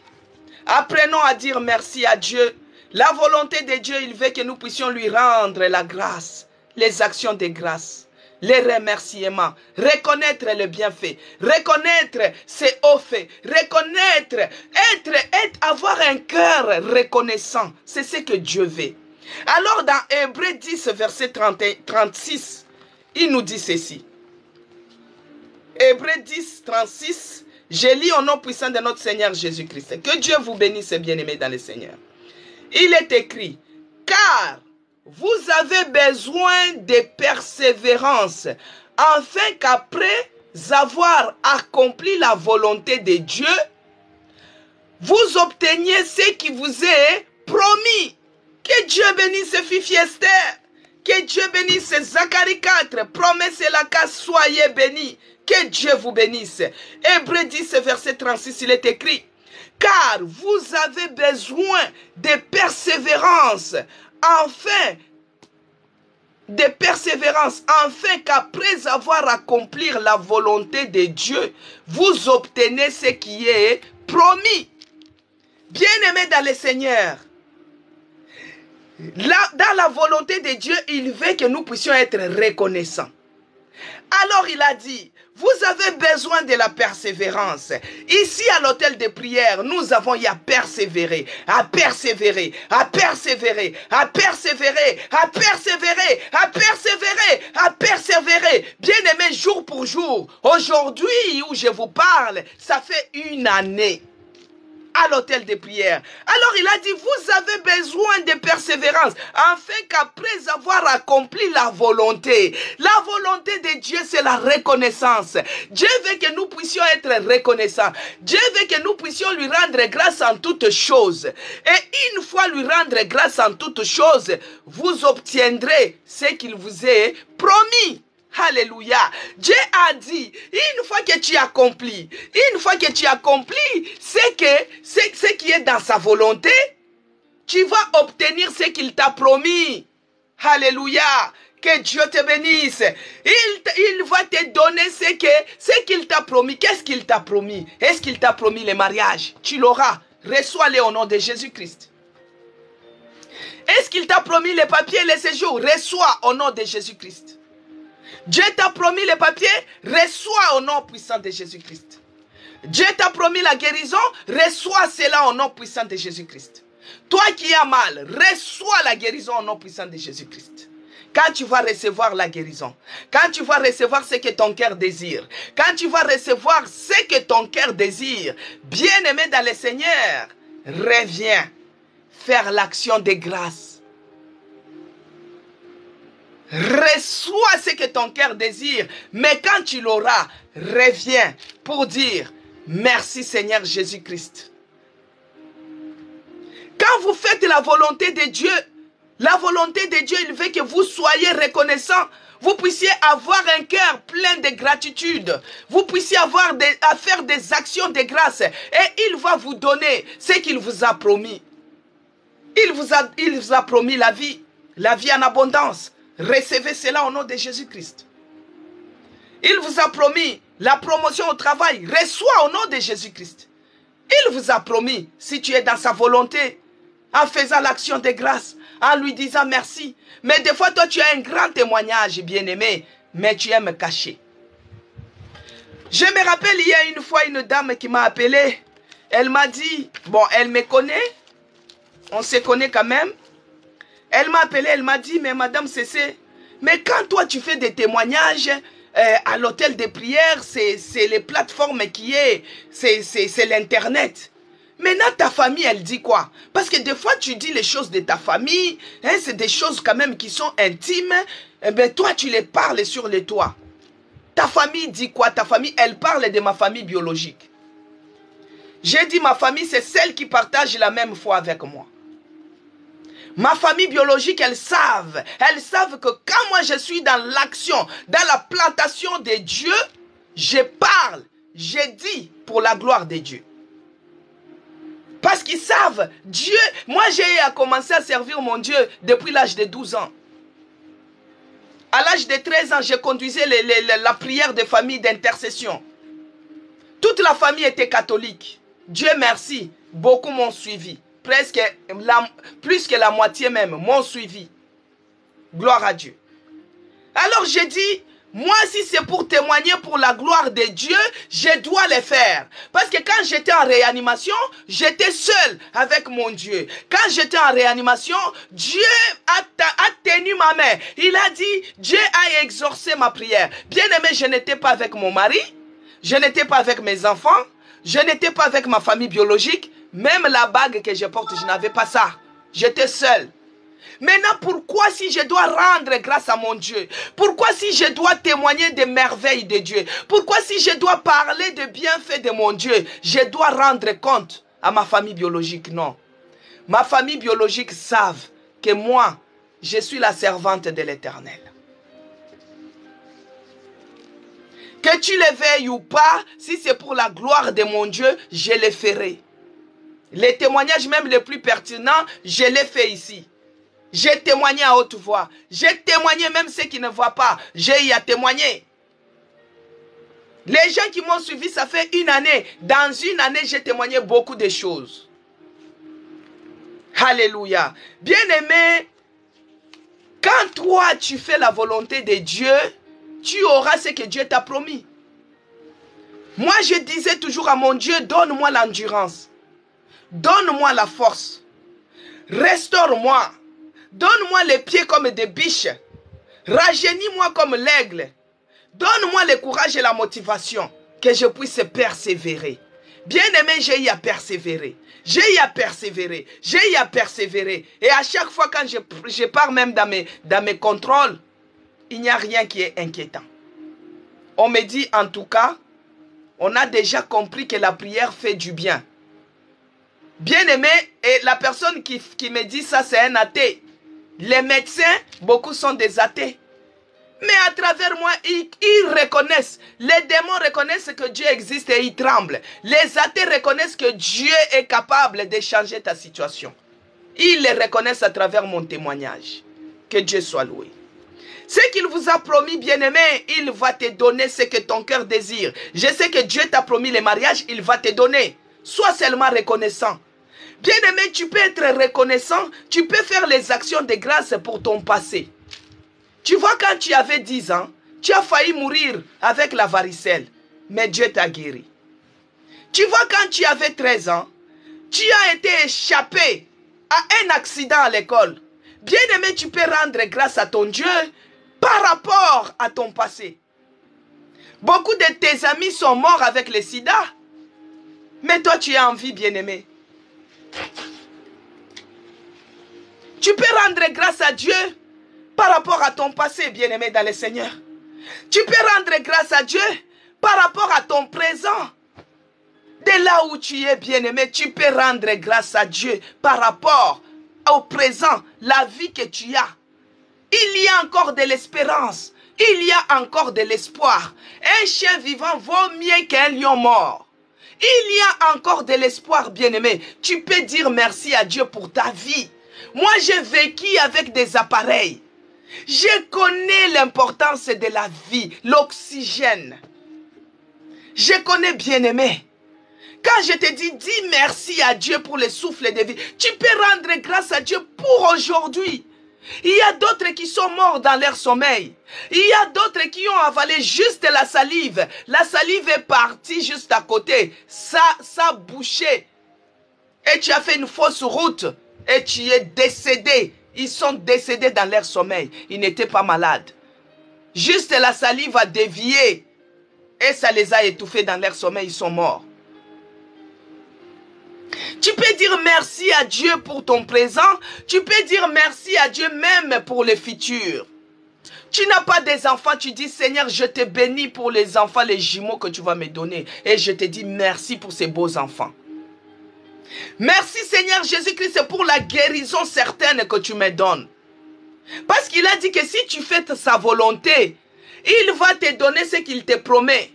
Speaker 1: Apprenons à dire merci à Dieu. La volonté de Dieu, il veut que nous puissions lui rendre la grâce, les actions de grâce, les remerciements, reconnaître le bienfait, reconnaître ses hauts faits, reconnaître, avoir un cœur reconnaissant. C'est ce que Dieu veut. Alors dans Hébreux 10, verset 36, il nous dit ceci. Hébreux 10, 36, je lis au nom puissant de notre Seigneur Jésus-Christ. Que Dieu vous bénisse, bien-aimés dans le Seigneur. Il est écrit, car vous avez besoin de persévérance, afin qu'après avoir accompli la volonté de Dieu, vous obteniez ce qui vous est promis. Que Dieu bénisse Fifi Esther. Que Dieu bénisse Zacharie 4. Promesse et la casse, soyez bénis. Que Dieu vous bénisse. Hébreux 10, verset 36, il est écrit, car vous avez besoin de persévérance, afin qu'après avoir accompli la volonté de Dieu, vous obtenez ce qui est promis. Bien-aimés dans le Seigneur, dans la volonté de Dieu, il veut que nous puissions être reconnaissants. Alors il a dit, vous avez besoin de la persévérance. Ici à l'hôtel de prière, nous avons à persévérer, à persévérer, à persévérer, à persévérer, à persévérer, à persévérer, à persévérer. Bien-aimés, jour pour jour, aujourd'hui où je vous parle, ça fait 1 année. À l'hôtel de prière. Alors il a dit, vous avez besoin de persévérance, afin qu'après avoir accompli la volonté de Dieu, c'est la reconnaissance. Dieu veut que nous puissions être reconnaissants. Dieu veut que nous puissions lui rendre grâce en toutes choses. Et une fois lui rendre grâce en toutes choses, vous obtiendrez ce qu'il vous est promis. Alléluia. Dieu a dit, une fois que tu accomplis, ce qui est dans sa volonté, tu vas obtenir ce qu'il t'a promis. Alléluia. Que Dieu te bénisse. Il va te donner ce qu'il t'a promis. Qu'est-ce qu'il t'a promis? Est-ce qu'il t'a promis le mariage? Tu l'auras. Reçois-le au nom de Jésus-Christ. Est-ce qu'il t'a promis les papiers et les séjours? Reçois au nom de Jésus-Christ. Dieu t'a promis les papiers? Reçois au nom puissant de Jésus-Christ. Dieu t'a promis la guérison? Reçois cela au nom puissant de Jésus-Christ. Toi qui as mal, reçois la guérison au nom puissant de Jésus-Christ. Quand tu vas recevoir la guérison, quand tu vas recevoir ce que ton cœur désire, quand tu vas recevoir ce que ton cœur désire, bien-aimé dans le Seigneur, reviens faire l'action de grâce. Reçois ce que ton cœur désire, mais quand tu l'auras, reviens pour dire merci Seigneur Jésus-Christ. Quand vous faites la volonté de Dieu, la volonté de Dieu, il veut que vous soyez reconnaissants. Vous puissiez avoir un cœur plein de gratitude. Vous puissiez avoir à faire des actions de grâce. Et il va vous donner ce qu'il vous a promis. Il vous a promis la vie en abondance. Recevez cela au nom de Jésus-Christ. Il vous a promis la promotion au travail. Reçois au nom de Jésus-Christ. Il vous a promis, si tu es dans sa volonté, en faisant l'action de grâce, en lui disant merci. Mais des fois, toi, tu as un grand témoignage, bien-aimé, mais tu aimes cacher. Je me rappelle, il y a une fois, une dame qui m'a appelé. Elle m'a dit, bon, elle me connaît. On se connaît quand même. Elle m'a appelé, elle m'a dit, mais madame Cécé, mais quand toi, tu fais des témoignages à l'hôtel de prière, c'est les plateformes c'est l'internet. Maintenant, ta famille, elle dit quoi? Parce que des fois, tu dis les choses de ta famille, hein, c'est des choses quand même qui sont intimes. Eh bien, toi, tu les parles sur le toit. Ta famille dit quoi? Ta famille, elle parle de ma famille biologique. J'ai dit, ma famille, c'est celle qui partage la même foi avec moi. Ma famille biologique, elles savent que quand moi je suis dans l'action, dans la plantation de Dieu, je parle, je dis pour la gloire de Dieu. Parce qu'ils savent, Dieu, moi j'ai commencé à servir mon Dieu depuis l'âge de 12 ans. À l'âge de 13 ans, je conduisais la prière de famille d'intercession. Toute la famille était catholique. Dieu merci, beaucoup m'ont suivi. Presque plus que la moitié même m'ont suivi. Gloire à Dieu. Alors j'ai dit, moi si c'est pour témoigner pour la gloire de Dieu, je dois le faire. Parce que quand j'étais en réanimation, j'étais seul avec mon Dieu. Quand j'étais en réanimation, Dieu a tenu ma main. Il a dit, Dieu a exaucé ma prière. Bien aimé, je n'étais pas avec mon mari, je n'étais pas avec mes enfants, je n'étais pas avec ma famille biologique. Même la bague que je porte, je n'avais pas ça. J'étais seul. Maintenant, pourquoi si je dois rendre grâce à mon Dieu? Pourquoi si je dois témoigner des merveilles de Dieu? Pourquoi si je dois parler des bienfaits de mon Dieu? Je dois rendre compte à ma famille biologique? Non. Ma famille biologique savent que moi, je suis la servante de l'Éternel. Que tu le veuilles ou pas, si c'est pour la gloire de mon Dieu, je le ferai. Les témoignages même les plus pertinents, je les fais ici. J'ai témoigné à haute voix. J'ai témoigné même ceux qui ne voient pas. J'ai y à témoigner. Les gens qui m'ont suivi, ça fait une année. Dans une année, j'ai témoigné beaucoup de choses. Alléluia. Bien-aimé, quand toi, tu fais la volonté de Dieu, tu auras ce que Dieu t'a promis. Moi, je disais toujours à mon Dieu, donne-moi l'endurance. Donne-moi la force. Restaure-moi. Donne-moi les pieds comme des biches. Rajeunis-moi comme l'aigle. Donne-moi le courage et la motivation que je puisse persévérer. Bien-aimé, j'ai eu à persévérer. J'ai eu à persévérer. J'ai eu à persévérer. Et à chaque fois quand je pars même dans mes contrôles, il n'y a rien qui est inquiétant. On me dit en tout cas, on a déjà compris que la prière fait du bien. Bien-aimé, et la personne qui me dit ça, c'est un athée. Les médecins, beaucoup sont des athées. Mais à travers moi, ils reconnaissent. Les démons reconnaissent que Dieu existe et ils tremblent. Les athées reconnaissent que Dieu est capable de changer ta situation. Ils les reconnaissent à travers mon témoignage. Que Dieu soit loué. Ce qu'il vous a promis, bien-aimé, il va te donner ce que ton cœur désire. Je sais que Dieu t'a promis le mariage, il va te donner. Sois seulement reconnaissant. Bien-aimé, tu peux être reconnaissant, tu peux faire les actions de grâce pour ton passé. Tu vois, quand tu avais 10 ans, tu as failli mourir avec la varicelle, mais Dieu t'a guéri. Tu vois, quand tu avais 13 ans, tu as été échappé à un accident à l'école. Bien-aimé, tu peux rendre grâce à ton Dieu par rapport à ton passé. Beaucoup de tes amis sont morts avec le sida, mais toi tu es en vie, bien-aimé. Tu peux rendre grâce à Dieu par rapport à ton passé, bien-aimé dans le Seigneur. Tu peux rendre grâce à Dieu par rapport à ton présent. De là où tu es, bien-aimé, tu peux rendre grâce à Dieu par rapport au présent, la vie que tu as. Il y a encore de l'espérance. Il y a encore de l'espoir. Un chien vivant vaut mieux qu'un lion mort. Il y a encore de l'espoir, bien-aimé. Tu peux dire merci à Dieu pour ta vie. Moi, j'ai vécu avec des appareils. Je connais l'importance de la vie, l'oxygène. Je connais, bien-aimé. Quand je te dis merci à Dieu pour le souffle de vie, tu peux rendre grâce à Dieu pour aujourd'hui. Il y a d'autres qui sont morts dans leur sommeil. Il y a d'autres qui ont avalé juste la salive. La salive est partie juste à côté. Ça a bouché. Et tu as fait une fausse route. Et tu es décédé. Ils sont décédés dans leur sommeil. Ils n'étaient pas malades. Juste la salive a dévié. Et ça les a étouffés dans leur sommeil. Ils sont morts. Tu peux dire merci à Dieu pour ton présent. Tu peux dire merci à Dieu même pour le futur. Tu n'as pas des enfants, tu dis Seigneur, je te bénis pour les enfants, les jumeaux que tu vas me donner. Et je te dis merci pour ces beaux enfants. Merci Seigneur Jésus-Christ pour la guérison certaine que tu me donnes. Parce qu'il a dit que si tu fais sa volonté, il va te donner ce qu'il te promet.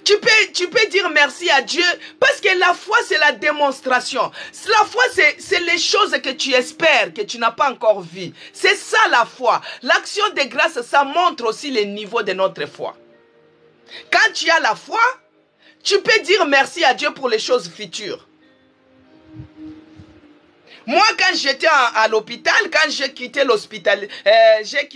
Speaker 1: Tu peux dire merci à Dieu parce que la foi c'est la démonstration. La foi c'est les choses que tu espères, que tu n'as pas encore vues. C'est ça la foi. L'action de grâce, ça montre aussi le niveau de notre foi. Quand tu as la foi, tu peux dire merci à Dieu pour les choses futures. Moi quand j'étais à l'hôpital, quand j'ai quitté l'hôpital, j'ai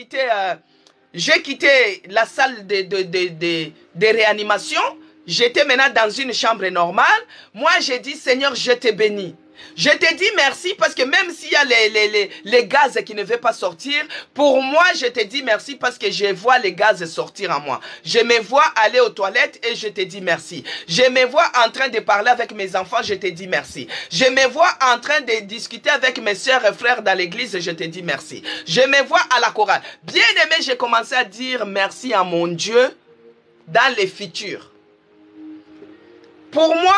Speaker 1: quitté la salle de réanimation. J'étais maintenant dans une chambre normale. Moi, j'ai dit, Seigneur, je te bénis. Je te dis merci parce que même s'il y a les gaz qui ne veulent pas sortir, pour moi, je te dis merci parce que je vois les gaz sortir en moi. Je me vois aller aux toilettes et je te dis merci. Je me vois en train de parler avec mes enfants, je te dis merci. Je me vois en train de discuter avec mes soeurs et frères dans l'église, je te dis merci. Je me vois à la chorale. Bien aimé, j'ai commencé à dire merci à mon Dieu dans les futurs. Pour moi,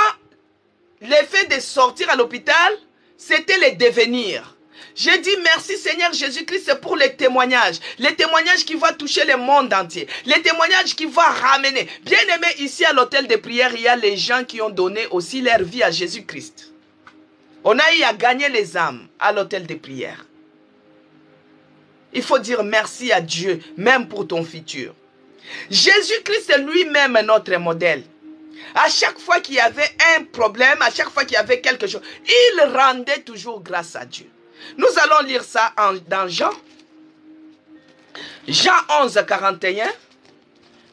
Speaker 1: l'effet de sortir à l'hôpital, c'était le devenir. J'ai dit merci Seigneur Jésus-Christ pour les témoignages. Les témoignages qui vont toucher le monde entier. Les témoignages qui vont ramener. Bien aimé, ici à l'hôtel de prière, il y a les gens qui ont donné aussi leur vie à Jésus-Christ. On a eu à gagner les âmes à l'hôtel de prière. Il faut dire merci à Dieu, même pour ton futur. Jésus-Christ est lui-même notre modèle. À chaque fois qu'il y avait un problème, à chaque fois qu'il y avait quelque chose, il rendait toujours grâce à Dieu. Nous allons lire ça dans Jean. Jean 11, 41.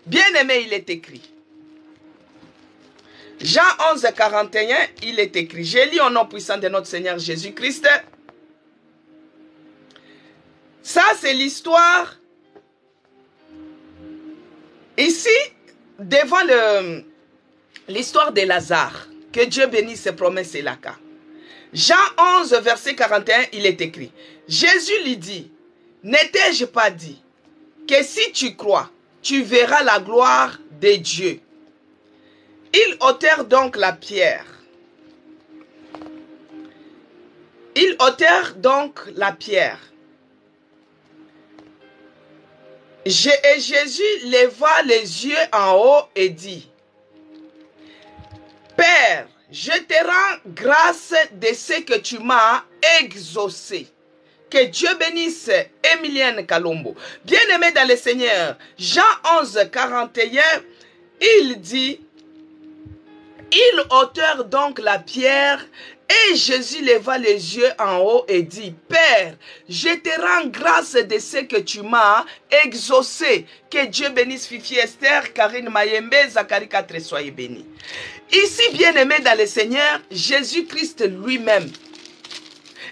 Speaker 1: Bien aimé, il est écrit. Jean 11, 41, il est écrit. J'ai lu au nom puissant de notre Seigneur Jésus-Christ. Ça, c'est l'histoire. Ici, devant l'histoire de Lazare, que Dieu bénisse ses promesses et la cas. Jean 11, verset 41, il est écrit. Jésus lui dit, n'ai-je pas dit que si tu crois, tu verras la gloire de Dieu. Ils ôtèrent donc la pierre. Ils ôtèrent donc la pierre. Et Jésus leva les yeux en haut et dit, Père, je te rends grâce de ce que tu m'as exaucé. Que Dieu bénisse Emilienne Kalombo. Bien-aimé dans le Seigneur, Jean 11, 41, il dit, ils ôtèrent donc la pierre et Jésus leva les yeux en haut et dit, Père, je te rends grâce de ce que tu m'as exaucé. Que Dieu bénisse Fifi Esther, Karine Mayembe, Zacharie 4, soyez bénis. Ici, bien-aimé dans le Seigneur, Jésus-Christ lui-même,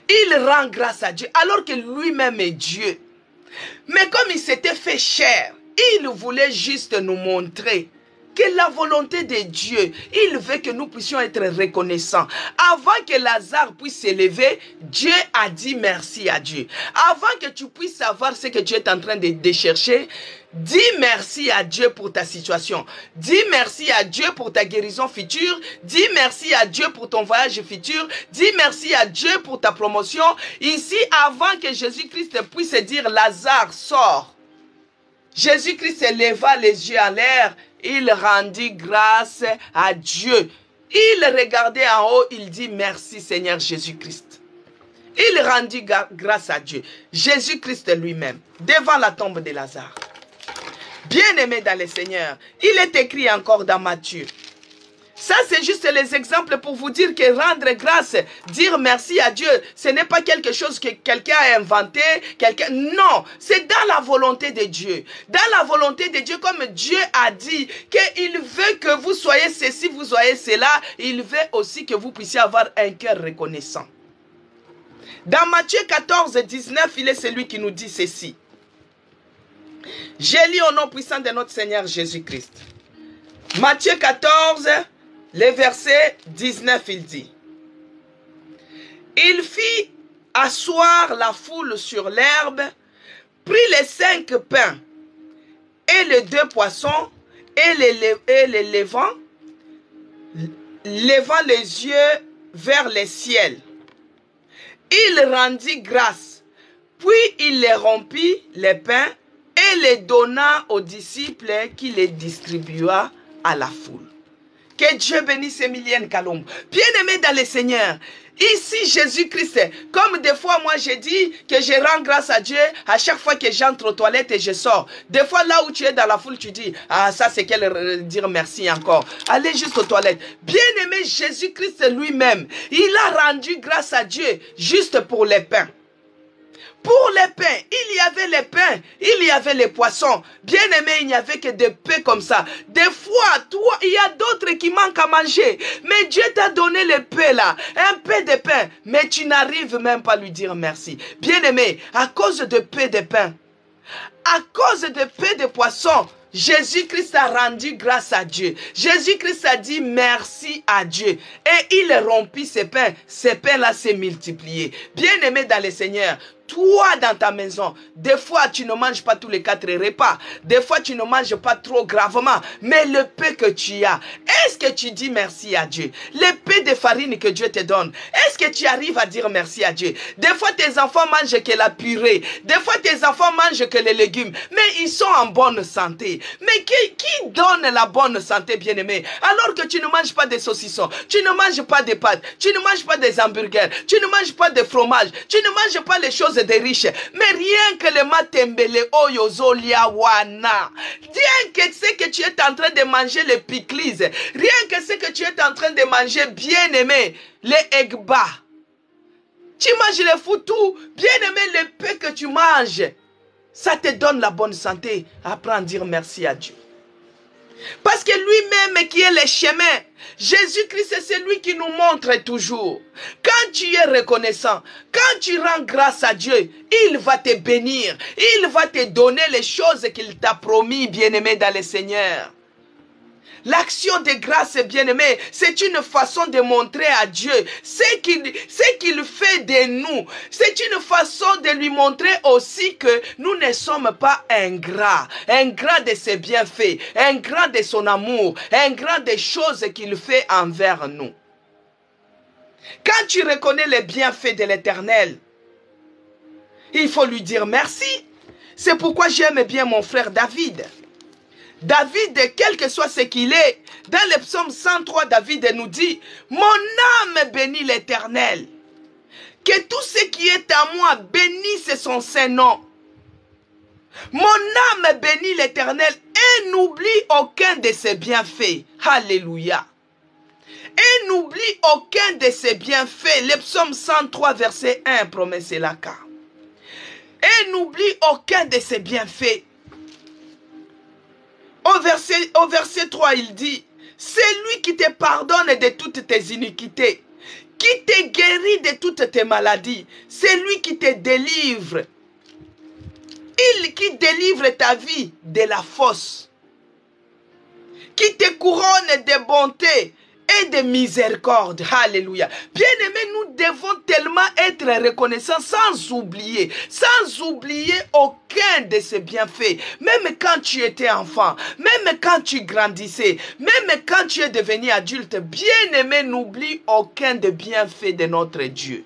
Speaker 1: il rend grâce à Dieu alors que lui-même est Dieu. Mais comme il s'était fait chair, il voulait juste nous montrer que la volonté de Dieu, il veut que nous puissions être reconnaissants. Avant que Lazare puisse s'élever, Dieu a dit merci à Dieu. Avant que tu puisses savoir ce que tu es en train de chercher, dis merci à Dieu pour ta situation. Dis merci à Dieu pour ta guérison future. Dis merci à Dieu pour ton voyage futur. Dis merci à Dieu pour ta promotion. Ici, avant que Jésus-Christ puisse dire Lazare, sort. Jésus-Christ leva les yeux en l'air. Il rendit grâce à Dieu. Il regardait en haut, il dit merci Seigneur Jésus-Christ. Il rendit grâce à Dieu. Jésus-Christ lui-même, devant la tombe de Lazare. Bien-aimé dans le Seigneur, il est écrit encore dans Matthieu. Ça, c'est juste les exemples pour vous dire que rendre grâce, dire merci à Dieu, ce n'est pas quelque chose que quelqu'un a inventé. Non, c'est dans la volonté de Dieu. Dans la volonté de Dieu, comme Dieu a dit qu'il veut que vous soyez ceci, vous soyez cela, il veut aussi que vous puissiez avoir un cœur reconnaissant. Dans Matthieu 14, 19, il est celui qui nous dit ceci. J'ai lu au nom puissant de notre Seigneur Jésus-Christ. Matthieu 14, le verset 19, il dit, il fit asseoir la foule sur l'herbe, prit les 5 pains et les 2 poissons, et les levant les yeux vers le ciel. Il rendit grâce, puis il les rompit, les pains, et les donna aux disciples qui les distribua à la foule. Que Dieu bénisse Emilienne Kalombo. Bien-aimé dans le Seigneur, ici Jésus-Christ, comme des fois moi j'ai dit que je rends grâce à Dieu à chaque fois que j'entre aux toilettes et je sors. Des fois là où tu es dans la foule, tu dis, ah ça c'est quel dire merci encore. Allez juste aux toilettes. Bien-aimé Jésus-Christ lui-même, il a rendu grâce à Dieu juste pour les pains. Pour les pains, il y avait les pains, il y avait les poissons. Bien aimé, il n'y avait que des pains comme ça. Des fois, toi, il y a d'autres qui manquent à manger. Mais Dieu t'a donné les pains là, un peu de pain. Mais tu n'arrives même pas à lui dire merci. Bien aimé, à cause de pain de pain, à cause de pain de poissons, Jésus-Christ a rendu grâce à Dieu. Jésus-Christ a dit merci à Dieu. Et il rompit ses pains. Ces pains-là s'est multipliés. Bien-aimé dans le Seigneur, toi dans ta maison, des fois tu ne manges pas tous les 4 repas. Des fois tu ne manges pas trop gravement. Mais le pain que tu as, est-ce que tu dis merci à Dieu? Le pain de farine que Dieu te donne, est-ce que tu arrives à dire merci à Dieu? Des fois tes enfants mangent que la purée. Des fois tes enfants mangent que les légumes. Mais ils sont en bonne santé. Mais qui donne la bonne santé, bien-aimé? Alors que tu ne manges pas des saucissons, tu ne manges pas des pâtes, tu ne manges pas des hamburgers, tu ne manges pas de fromage, tu ne manges pas les choses des riches. Mais rien que le matembele oyozolia wana, rien que ce que tu es en train de manger, les pickles, rien que ce que tu es en train de manger, bien-aimé, les egba, tu manges les foutous, bien-aimé, le pain que tu manges, ça te donne la bonne santé. Apprends à dire merci à Dieu. Parce que lui-même qui est le chemin, Jésus-Christ c'est celui qui nous montre toujours. Quand tu es reconnaissant, quand tu rends grâce à Dieu, il va te bénir. Il va te donner les choses qu'il t'a promis, bien-aimé dans le Seigneur. L'action de grâce, bien-aimé, c'est une façon de montrer à Dieu ce qu'il fait de nous. C'est une façon de lui montrer aussi que nous ne sommes pas ingrats. Ingrats de ses bienfaits, ingrats de son amour, ingrats des choses qu'il fait envers nous. Quand tu reconnais les bienfaits de l'Éternel, il faut lui dire merci. C'est pourquoi j'aime bien mon frère David. David, quel que soit ce qu'il est, dans le psaume 103, David nous dit, mon âme bénit l'Éternel. Que tout ce qui est à moi bénisse son Saint-Nom. Mon âme bénit l'Éternel et n'oublie aucun de ses bienfaits. Alléluia. Et n'oublie aucun de ses bienfaits. Le psaume 103, verset 1, promet cela. Et n'oublie aucun de ses bienfaits. Au verset 3, il dit, c'est lui qui te pardonne de toutes tes iniquités, qui te guérit de toutes tes maladies, c'est lui qui te délivre. Il qui délivre ta vie de la fosse, qui te couronne de bonté et de miséricorde. Alléluia. Bien-aimés, nous devons tellement être reconnaissants sans oublier aucun de ces bienfaits. Même quand tu étais enfant, même quand tu grandissais, même quand tu es devenu adulte, bien-aimé, n'oublie aucun des bienfaits de notre Dieu.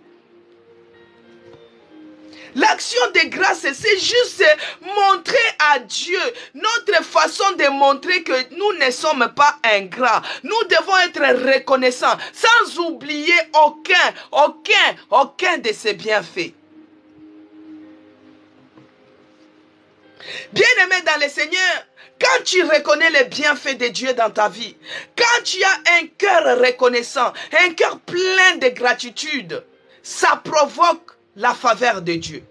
Speaker 1: L'action de grâce, c'est juste montrer à Dieu notre façon de montrer que nous ne sommes pas ingrats. Nous devons être reconnaissants sans oublier aucun de ses bienfaits. Bien-aimé dans le Seigneur, quand tu reconnais les bienfaits de Dieu dans ta vie, quand tu as un cœur reconnaissant, un cœur plein de gratitude, ça provoque la faveur de Dieu.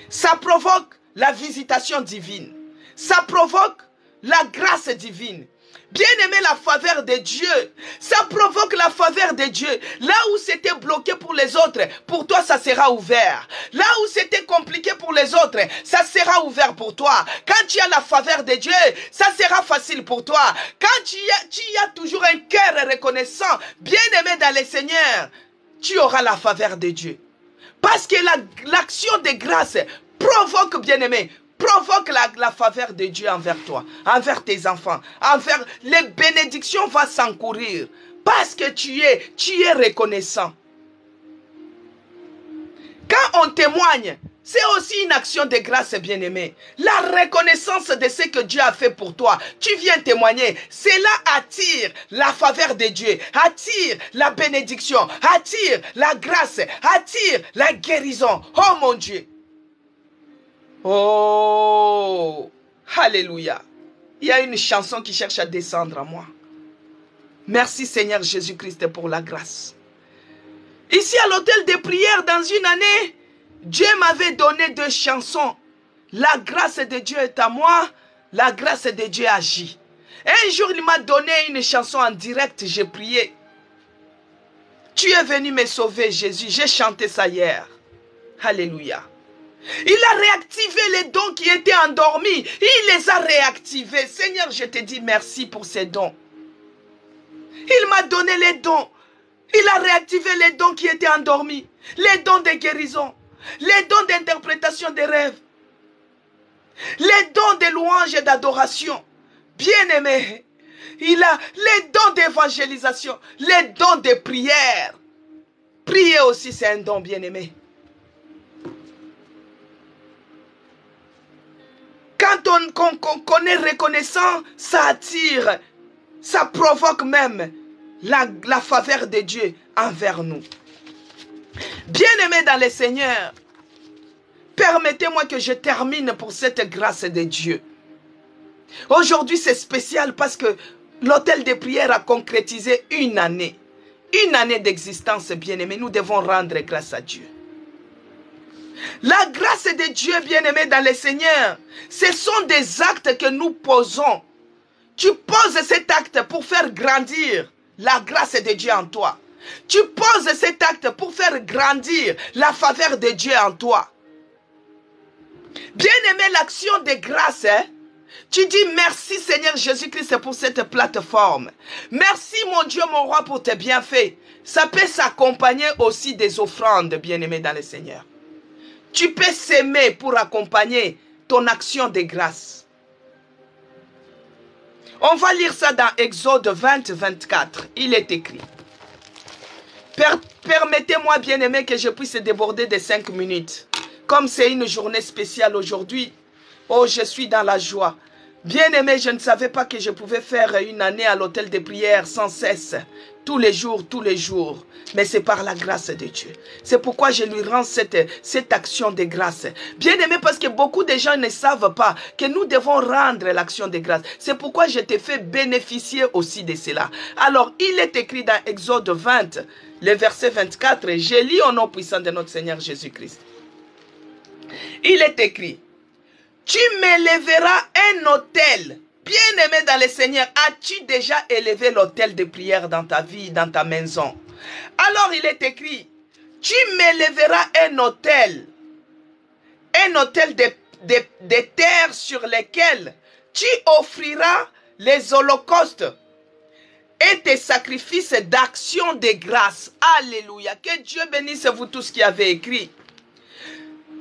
Speaker 1: Ça provoque la visitation divine. Ça provoque la grâce divine. Bien-aimé, la faveur de Dieu, ça provoque la faveur de Dieu. Là où c'était bloqué pour les autres, pour toi, ça sera ouvert. Là où c'était compliqué pour les autres, ça sera ouvert pour toi. Quand tu as la faveur de Dieu, ça sera facile pour toi. Quand tu as toujours un cœur reconnaissant, bien-aimé dans le Seigneur, tu auras la faveur de Dieu. Parce que l'action de grâce provoque, bien-aimé, provoque la faveur de Dieu envers toi, envers tes enfants, envers les bénédictions vont s'encourir. Parce que tu es reconnaissant. Quand on témoigne, c'est aussi une action de grâce, bien-aimé. La reconnaissance de ce que Dieu a fait pour toi. Tu viens témoigner. Cela attire la faveur de Dieu, attire la bénédiction, attire la grâce, attire la guérison. Oh mon Dieu. Oh, alléluia. Il y a une chanson qui cherche à descendre à moi. Merci Seigneur Jésus-Christ pour la grâce. Ici à l'hôtel de prière, dans une année, Dieu m'avait donné 2 chansons. La grâce de Dieu est à moi, la grâce de Dieu agit. Un jour, il m'a donné une chanson en direct, j'ai prié. Tu es venu me sauver, Jésus. J'ai chanté ça hier. Alléluia. Il a réactivé les dons qui étaient endormis. Il les a réactivés. Seigneur, je te dis merci pour ces dons. Il m'a donné les dons. Il a réactivé les dons qui étaient endormis. Les dons de guérison. Les dons d'interprétation des rêves. Les dons de louange et d'adoration. Bien-aimé, il a les dons d'évangélisation. Les dons de prière. Prier aussi, c'est un don, bien-aimé. Quand on est reconnaissant, ça attire, ça provoque même la faveur de Dieu envers nous. Bien-aimés dans le Seigneur, permettez-moi que je termine pour cette grâce de Dieu. Aujourd'hui, c'est spécial parce que l'hôtel de prière a concrétisé une année d'existence, bien-aimés. Nous devons rendre grâce à Dieu. La grâce de Dieu, bien-aimé dans le Seigneur, ce sont des actes que nous posons. Tu poses cet acte pour faire grandir la grâce de Dieu en toi. Tu poses cet acte pour faire grandir la faveur de Dieu en toi. Bien-aimé, l'action de grâce, tu dis merci Seigneur Jésus-Christ pour cette plateforme. Merci mon Dieu, mon roi, pour tes bienfaits. Ça peut s'accompagner aussi des offrandes, bien-aimé dans le Seigneur. Tu peux s'aimer pour accompagner ton action de grâce. On va lire ça dans Exode 20, 24. Il est écrit. Permettez-moi, bien-aimé, que je puisse déborder de 5 minutes. Comme c'est une journée spéciale aujourd'hui, oh, je suis dans la joie. Bien-aimé, je ne savais pas que je pouvais faire une année à l'hôtel de prière sans cesse, tous les jours, tous les jours. Mais c'est par la grâce de Dieu. C'est pourquoi je lui rends cette action de grâce. Bien-aimé, parce que beaucoup de gens ne savent pas que nous devons rendre l'action de grâce. C'est pourquoi je te fais bénéficier aussi de cela. Alors, il est écrit dans Exode 20, le verset 24, je lis au nom puissant de notre Seigneur Jésus-Christ. Il est écrit, tu m'élèveras un autel. Bien-aimé dans le Seigneur, as-tu déjà élevé l'autel de prière dans ta vie, dans ta maison? Alors il est écrit, tu m'élèveras un autel de terre sur lequel tu offriras les holocaustes et tes sacrifices d'action de grâce. Alléluia. Que Dieu bénisse vous tous qui avez écrit.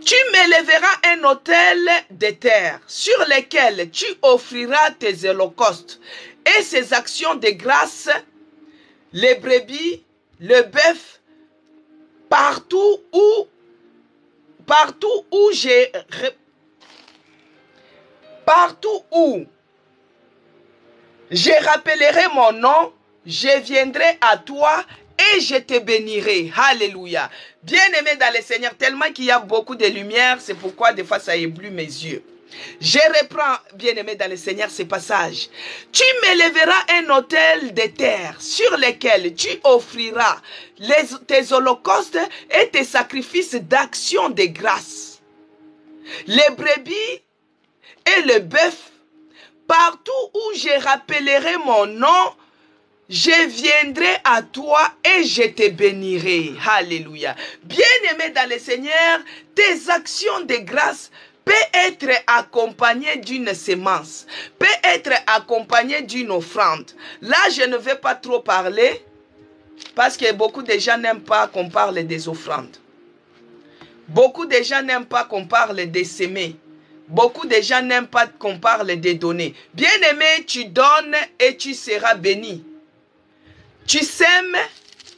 Speaker 1: Tu m'élèveras un autel de terre sur lequel tu offriras tes holocaustes et ces actions de grâce, les brebis, le bœuf, partout où je rappellerai mon nom, je viendrai à toi et je te bénirai. Alléluia. Bien-aimé dans le Seigneur, tellement qu'il y a beaucoup de lumière, c'est pourquoi des fois ça éblouit mes yeux. Je reprends, bien-aimé dans le Seigneur, ce passage. Tu m'élèveras un autel de terre sur lequel tu offriras tes holocaustes et tes sacrifices d'action de grâce. Les brebis et le bœuf, partout où je rappellerai mon nom, je viendrai à toi et je te bénirai. Alléluia. Bien-aimé dans le Seigneur, tes actions de grâce peut être accompagnées d'une sémence, peut être accompagnées d'une offrande. Là, je ne vais pas trop parler parce que beaucoup de gens n'aiment pas qu'on parle des offrandes. Beaucoup de gens n'aiment pas qu'on parle des semer. Beaucoup de gens n'aiment pas qu'on parle des donner. Bien-aimé, tu donnes et tu seras béni. Tu sèmes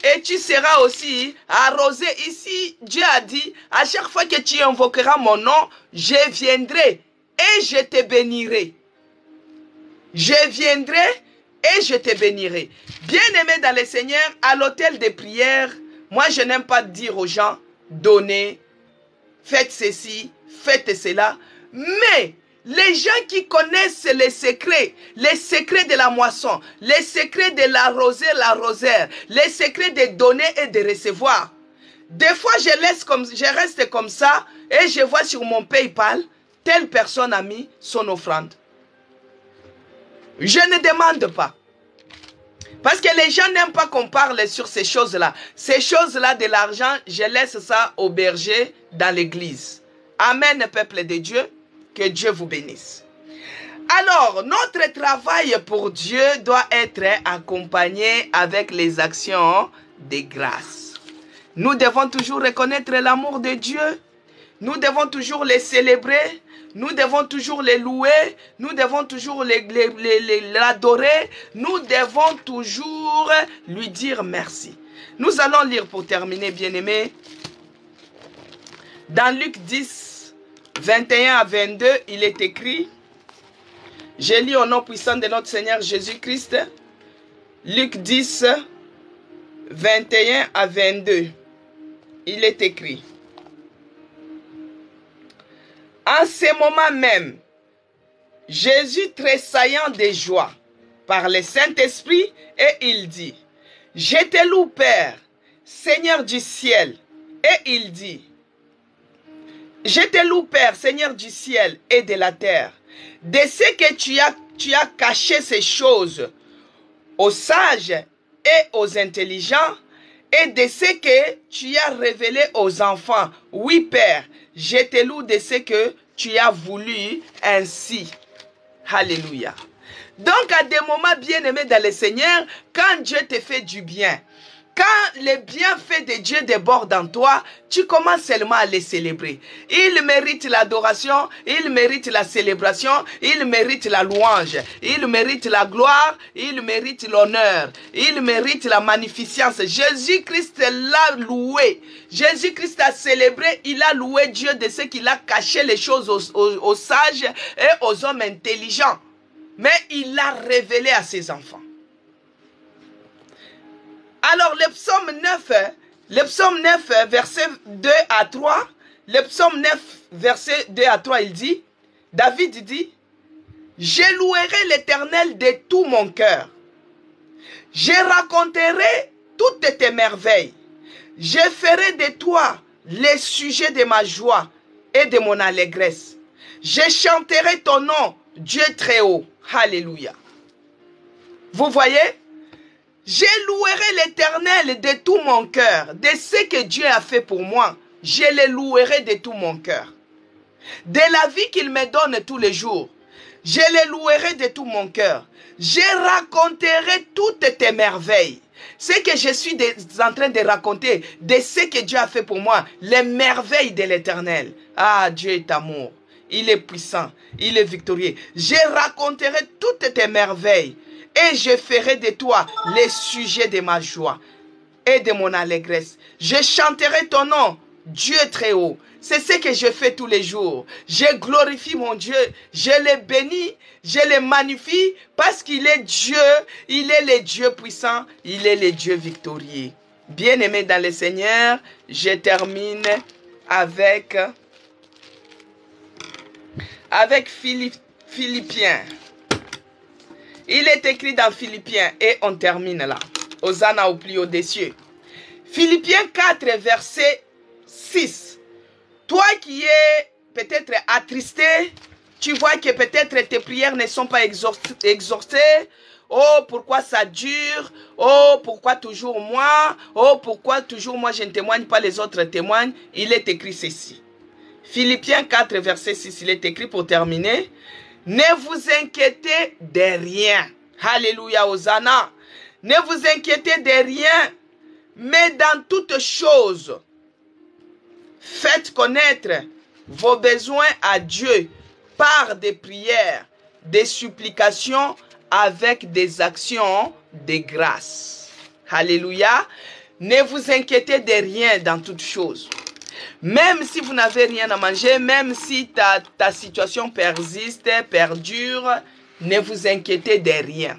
Speaker 1: et tu seras aussi arrosé. Ici, Dieu a dit, à chaque fois que tu invoqueras mon nom, je viendrai et je te bénirai. Je viendrai et je te bénirai. Bien-aimé dans le Seigneur, à l'autel de prière, moi je n'aime pas dire aux gens, donnez, faites ceci, faites cela. Mais les gens qui connaissent les secrets de la moisson, les secrets de l'arroseur, les secrets de donner et de recevoir. Des fois, je reste comme ça et je vois sur mon PayPal, telle personne a mis son offrande. Je ne demande pas. Parce que les gens n'aiment pas qu'on parle sur ces choses-là. Ces choses-là de l'argent, je laisse ça au berger dans l'église. Amen, peuple de Dieu. Que Dieu vous bénisse. Alors, notre travail pour Dieu doit être accompagné avec les actions de grâce. Nous devons toujours reconnaître l'amour de Dieu. Nous devons toujours les célébrer. Nous devons toujours les louer. Nous devons toujours l'adorer. Nous devons toujours lui dire merci. Nous allons lire pour terminer, bien-aimés. Dans Luc 10, 21 à 22, il est écrit, je lis au nom puissant de notre Seigneur Jésus-Christ, Luc 10, 21 à 22, il est écrit, en ce moment même, Jésus tressaillant de joie par le Saint-Esprit, et il dit, je te loue Père, Seigneur du ciel, et il dit, je te loue, Père, Seigneur du ciel et de la terre, de ce que tu as caché ces choses aux sages et aux intelligents, et de ce que tu as révélé aux enfants. Oui, Père, je te loue de ce que tu as voulu ainsi. Alléluia. Donc, à des moments bien-aimés dans le Seigneur, quand Dieu te fait du bien, quand les bienfaits de Dieu débordent en toi, tu commences seulement à les célébrer. Il mérite l'adoration, il mérite la célébration, il mérite la louange, il mérite la gloire, il mérite l'honneur, il mérite la magnificence. Jésus-Christ l'a loué. Jésus-Christ a célébré, il a loué Dieu de ce qu'il a caché les choses aux sages et aux hommes intelligents. mais il l'a révélé à ses enfants. Alors le psaume 9, verset 2 à 3, le psaume 9, verset 2 à 3, il dit, David dit, « Je louerai l'Éternel de tout mon cœur. Je raconterai toutes tes merveilles. Je ferai de toi les sujets de ma joie et de mon allégresse. Je chanterai ton nom, Dieu très haut. » Alléluia. Vous voyez? Je louerai l'Éternel de tout mon cœur. De ce que Dieu a fait pour moi, je le louerai de tout mon cœur. De la vie qu'il me donne tous les jours, je le louerai de tout mon cœur. Je raconterai toutes tes merveilles. Ce que je suis en train de raconter, de ce que Dieu a fait pour moi, les merveilles de l'Éternel. Ah, Dieu est amour. Il est puissant. Il est victorieux. Je raconterai toutes tes merveilles. Et je ferai de toi les sujets de ma joie et de mon allégresse. Je chanterai ton nom, Dieu très haut. C'est ce que je fais tous les jours. Je glorifie mon Dieu, je le bénis, je le magnifie parce qu'il est Dieu, il est le Dieu puissant, il est le Dieu victorieux. Bien-aimés dans le Seigneur, je termine avec Philippiens. Il est écrit dans Philippiens et on termine là. Hosanna au plus haut des cieux. Philippiens 4, verset 6. Toi qui es peut-être attristé, tu vois que peut-être tes prières ne sont pas exaucées. Oh, pourquoi ça dure? Oh, pourquoi toujours moi? Oh, pourquoi toujours moi je ne témoigne pas, les autres témoignent? Il est écrit ceci. Philippiens 4, verset 6, il est écrit pour terminer. Ne vous inquiétez de rien. Alléluia, Hosanna. Ne vous inquiétez de rien, mais dans toutes choses, faites connaître vos besoins à Dieu par des prières, des supplications, avec des actions de grâce. Alléluia. Ne vous inquiétez de rien dans toutes choses. Même si vous n'avez rien à manger, même si ta situation persiste, perdure, ne vous inquiétez de rien.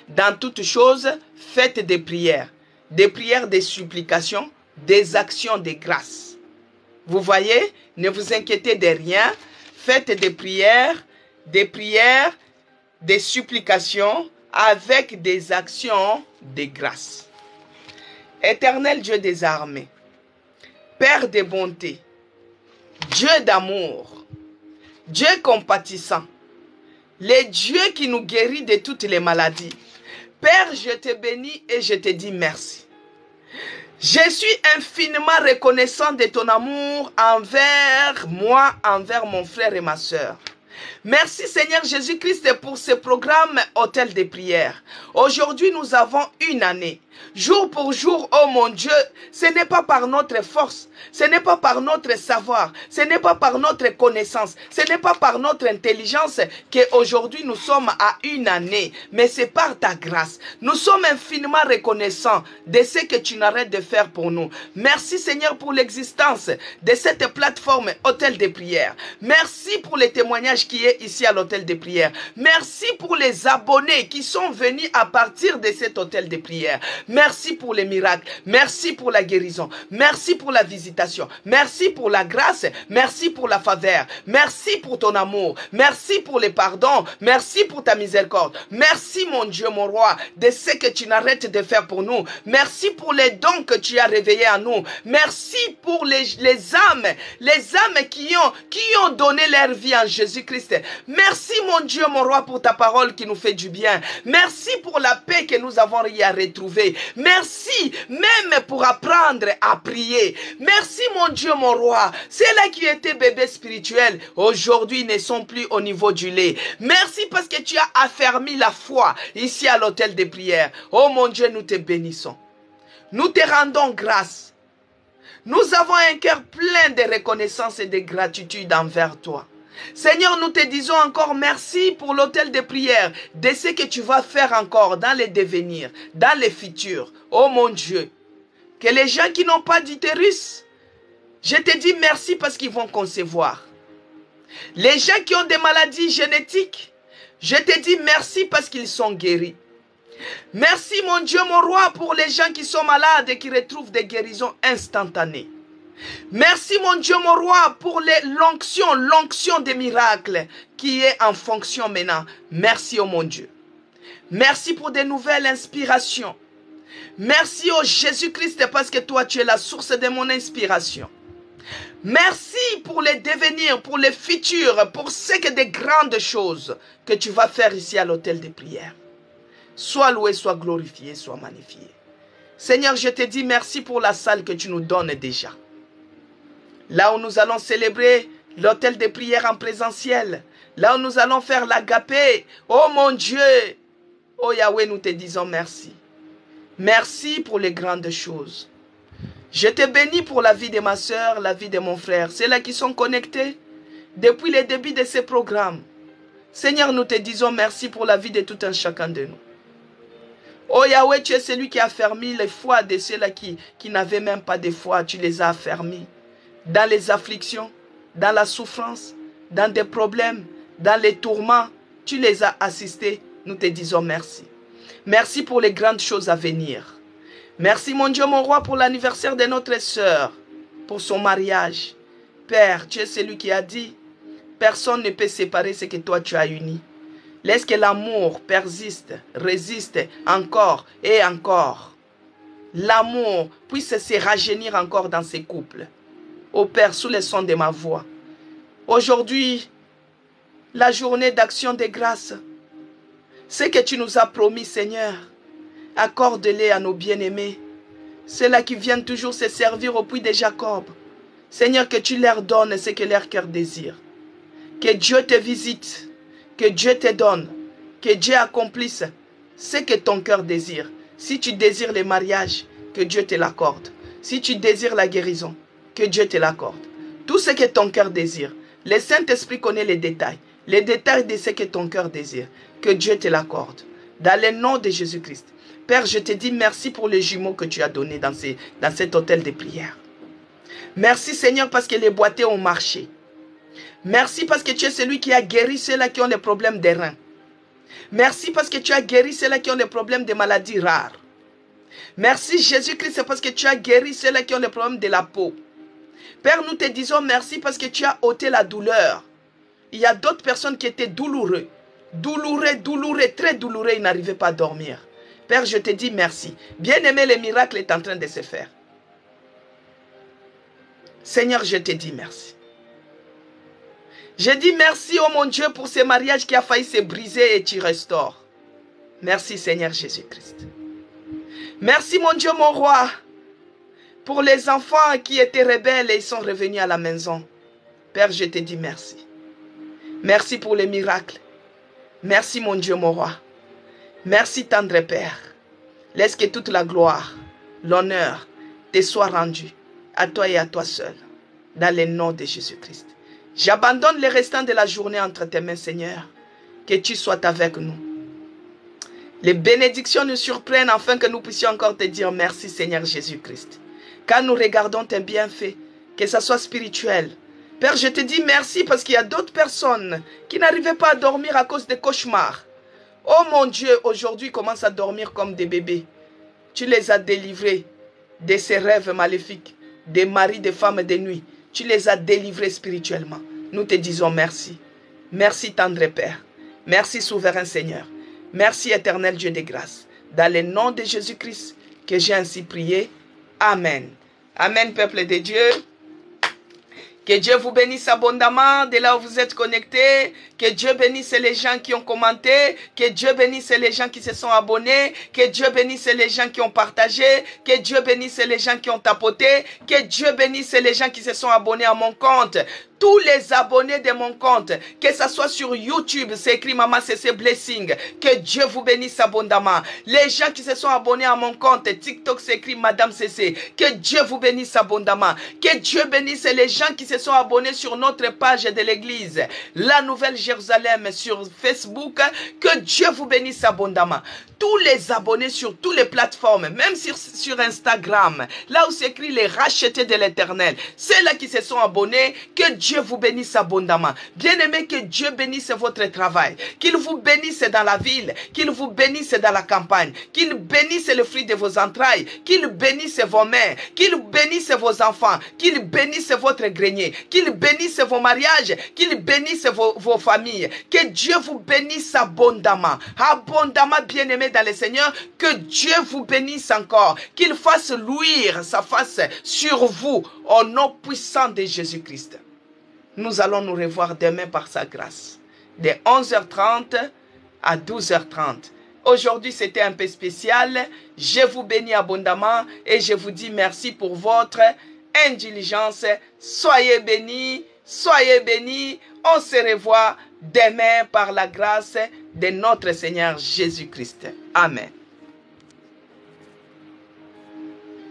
Speaker 1: Dans toutes choses, faites des prières, des supplications, des actions de grâce. Vous voyez, ne vous inquiétez de rien, faites des prières, des supplications, avec des actions de grâce. Éternel Dieu des armées, Père de bonté, Dieu d'amour, Dieu compatissant, le Dieu qui nous guérit de toutes les maladies. Père, je te bénis et je te dis merci. Je suis infiniment reconnaissant de ton amour envers moi, envers mon frère et ma sœur. Merci Seigneur Jésus-Christ pour ce programme Hôtel des prières. Aujourd'hui, nous avons une année. Jour pour jour, oh mon Dieu, ce n'est pas par notre force, ce n'est pas par notre savoir, ce n'est pas par notre connaissance, ce n'est pas par notre intelligence qu'aujourd'hui nous sommes à une année, mais c'est par ta grâce. Nous sommes infiniment reconnaissants de ce que tu n'arrêtes de faire pour nous. Merci Seigneur pour l'existence de cette plateforme Hôtel des prières. Merci pour les témoignages qui est ici à l'Hôtel des prières. Merci pour les abonnés qui sont venus à partir de cet Hôtel des prières. Merci pour les miracles. Merci pour la guérison. Merci pour la visitation. Merci pour la grâce. Merci pour la faveur. Merci pour ton amour. Merci pour les pardons. Merci pour ta miséricorde. Merci mon Dieu, mon roi, de ce que tu n'arrêtes de faire pour nous. Merci pour les dons que tu as réveillés à nous. Merci pour les âmes qui ont donné leur vie en Jésus-Christ. Merci mon Dieu, mon roi, pour ta parole qui nous fait du bien. Merci pour la paix que nous avons eu à retrouver. Merci même pour apprendre à prier. Merci mon Dieu, mon roi. Ceux-là qui étaient bébés spirituels, aujourd'hui ne sont plus au niveau du lait. Merci parce que tu as affermi la foi ici à l'Hôtel des prières. Oh mon Dieu, nous te bénissons. Nous te rendons grâce. Nous avons un cœur plein de reconnaissance et de gratitude envers toi. Seigneur, nous te disons encore merci pour l'hôtel de prière, de ce que tu vas faire encore dans les devenirs, dans les futurs. Oh mon Dieu, que les gens qui n'ont pas d'utérus, je te dis merci parce qu'ils vont concevoir. Les gens qui ont des maladies génétiques, Je te dis merci parce qu'ils sont guéris. Merci mon Dieu, mon roi, pour les gens qui sont malades et qui retrouvent des guérisons instantanées. Merci mon Dieu, mon roi, pour l'onction des miracles qui est en fonction maintenant. Merci, oh mon Dieu. Merci pour des nouvelles inspirations. Merci, oh Jésus-Christ, parce que toi, tu es la source de mon inspiration. Merci pour les devenirs, pour les futurs, pour ce que des grandes choses que tu vas faire ici à l'autel des prières. Sois loué, sois glorifié, sois magnifié. Seigneur, je te dis merci pour la salle que tu nous donnes déjà. Là où nous allons célébrer l'autel des prières en présentiel. Là où nous allons faire l'agapé. Oh mon Dieu. Oh Yahweh, nous te disons merci. Merci pour les grandes choses. Je te bénis pour la vie de ma soeur, la vie de mon frère. Ceux-là qui sont connectés depuis le début de ces programmes. Seigneur, nous te disons merci pour la vie de tout un chacun de nous. Oh Yahweh, tu es celui qui a affermi les foi de ceux-là qui n'avaient même pas de foi. Tu les as affermis. Dans les afflictions, dans la souffrance, dans des problèmes, dans les tourments, tu les as assistés. Nous te disons merci. Merci pour les grandes choses à venir. Merci mon Dieu, mon roi, pour l'anniversaire de notre sœur, pour son mariage. Père, tu es celui qui a dit, personne ne peut séparer ce que toi tu as uni. Laisse que l'amour persiste, résiste encore et encore. L'amour puisse se rajeunir encore dans ces couples. Ô Père, sous le son de ma voix. Aujourd'hui, la journée d'action de grâce. Ce que tu nous as promis, Seigneur, accorde-les à nos bien-aimés. Ceux-là qui viennent toujours se servir au puits de Jacob. Seigneur, que tu leur donnes ce que leur cœur désire. Que Dieu te visite. Que Dieu te donne. Que Dieu accomplisse ce que ton cœur désire. Si tu désires le mariage, que Dieu te l'accorde. Si tu désires la guérison, que Dieu te l'accorde. Tout ce que ton cœur désire. Le Saint-Esprit connaît les détails. Les détails de ce que ton cœur désire. Que Dieu te l'accorde. Dans le nom de Jésus-Christ. Père, je te dis merci pour les jumeaux que tu as donnés dans cet hôtel de prière. Merci Seigneur parce que les boîtiers ont marché. Merci parce que tu es celui qui a guéri ceux-là qui ont des problèmes des reins. Merci parce que tu as guéri ceux-là qui ont des problèmes de maladies rares. Merci Jésus-Christ parce que tu as guéri ceux-là qui ont des problèmes de la peau. Père, nous te disons merci parce que tu as ôté la douleur. Il y a d'autres personnes qui étaient douloureux, très douloureux, ils n'arrivaient pas à dormir. Père, je te dis merci. Bien-aimé, le miracle est en train de se faire. Seigneur, je te dis merci. Je dis merci, oh mon Dieu, pour ce mariage qui a failli se briser et tu restaures. Merci, Seigneur Jésus-Christ. Merci, mon Dieu, mon roi, pour les enfants qui étaient rebelles et ils sont revenus à la maison. Père, je te dis merci. Merci pour les miracles. Merci, mon Dieu, mon roi. Merci, tendre Père. Laisse que toute la gloire, l'honneur te soit rendue à toi et à toi seul, dans le nom de Jésus-Christ. J'abandonne le restant de la journée entre tes mains, Seigneur. Que tu sois avec nous. Les bénédictions nous surprennent afin que nous puissions encore te dire merci, Seigneur Jésus-Christ. Quand nous regardons tes bienfaits, que ce soit spirituel. Père, je te dis merci parce qu'il y a d'autres personnes qui n'arrivaient pas à dormir à cause des cauchemars. Oh mon Dieu, aujourd'hui, commencent à dormir comme des bébés. Tu les as délivrés de ces rêves maléfiques, des maris, des femmes de nuit. Tu les as délivrés spirituellement. Nous te disons merci. Merci, tendre Père. Merci, souverain Seigneur. Merci, éternel Dieu de grâce. Dans le nom de Jésus-Christ, que j'ai ainsi prié. Amen. Amen, peuple de Dieu. Que Dieu vous bénisse abondamment de là où vous êtes connectés. Que Dieu bénisse les gens qui ont commenté. Que Dieu bénisse les gens qui se sont abonnés. Que Dieu bénisse les gens qui ont partagé. Que Dieu bénisse les gens qui ont tapoté. Que Dieu bénisse les gens qui se sont abonnés à mon compte. Tous les abonnés de mon compte, que ce soit sur YouTube, c'est écrit Maman CC Blessing. Que Dieu vous bénisse abondamment. Les gens qui se sont abonnés à mon compte, TikTok, c'est écrit Madame CC. Que Dieu vous bénisse abondamment. Que Dieu bénisse les gens qui se sont abonnés sur notre page de l'église, La Nouvelle Jérusalem, sur Facebook. Que Dieu vous bénisse abondamment. tous les abonnés sur toutes les plateformes, même sur Instagram, là où s'écrit les rachetés de l'Éternel, ceux-là qui se sont abonnés, que Dieu vous bénisse abondamment. Bien-aimés, que Dieu bénisse votre travail, qu'il vous bénisse dans la ville, qu'il vous bénisse dans la campagne, qu'il bénisse le fruit de vos entrailles, qu'il bénisse vos mains, qu'il bénisse vos enfants, qu'il bénisse votre grenier, qu'il bénisse vos mariages, qu'il bénisse vos familles, que Dieu vous bénisse abondamment, abondamment, bien-aimés dans le Seigneur, que Dieu vous bénisse encore, qu'il fasse luire sa face sur vous, au nom puissant de Jésus-Christ. Nous allons nous revoir demain par sa grâce, de 11h30 à 12h30. Aujourd'hui, c'était un peu spécial. Je vous bénis abondamment et je vous dis merci pour votre indulgence. Soyez bénis, soyez bénis. On se revoit demain par la grâce de notre Seigneur Jésus-Christ. Amen.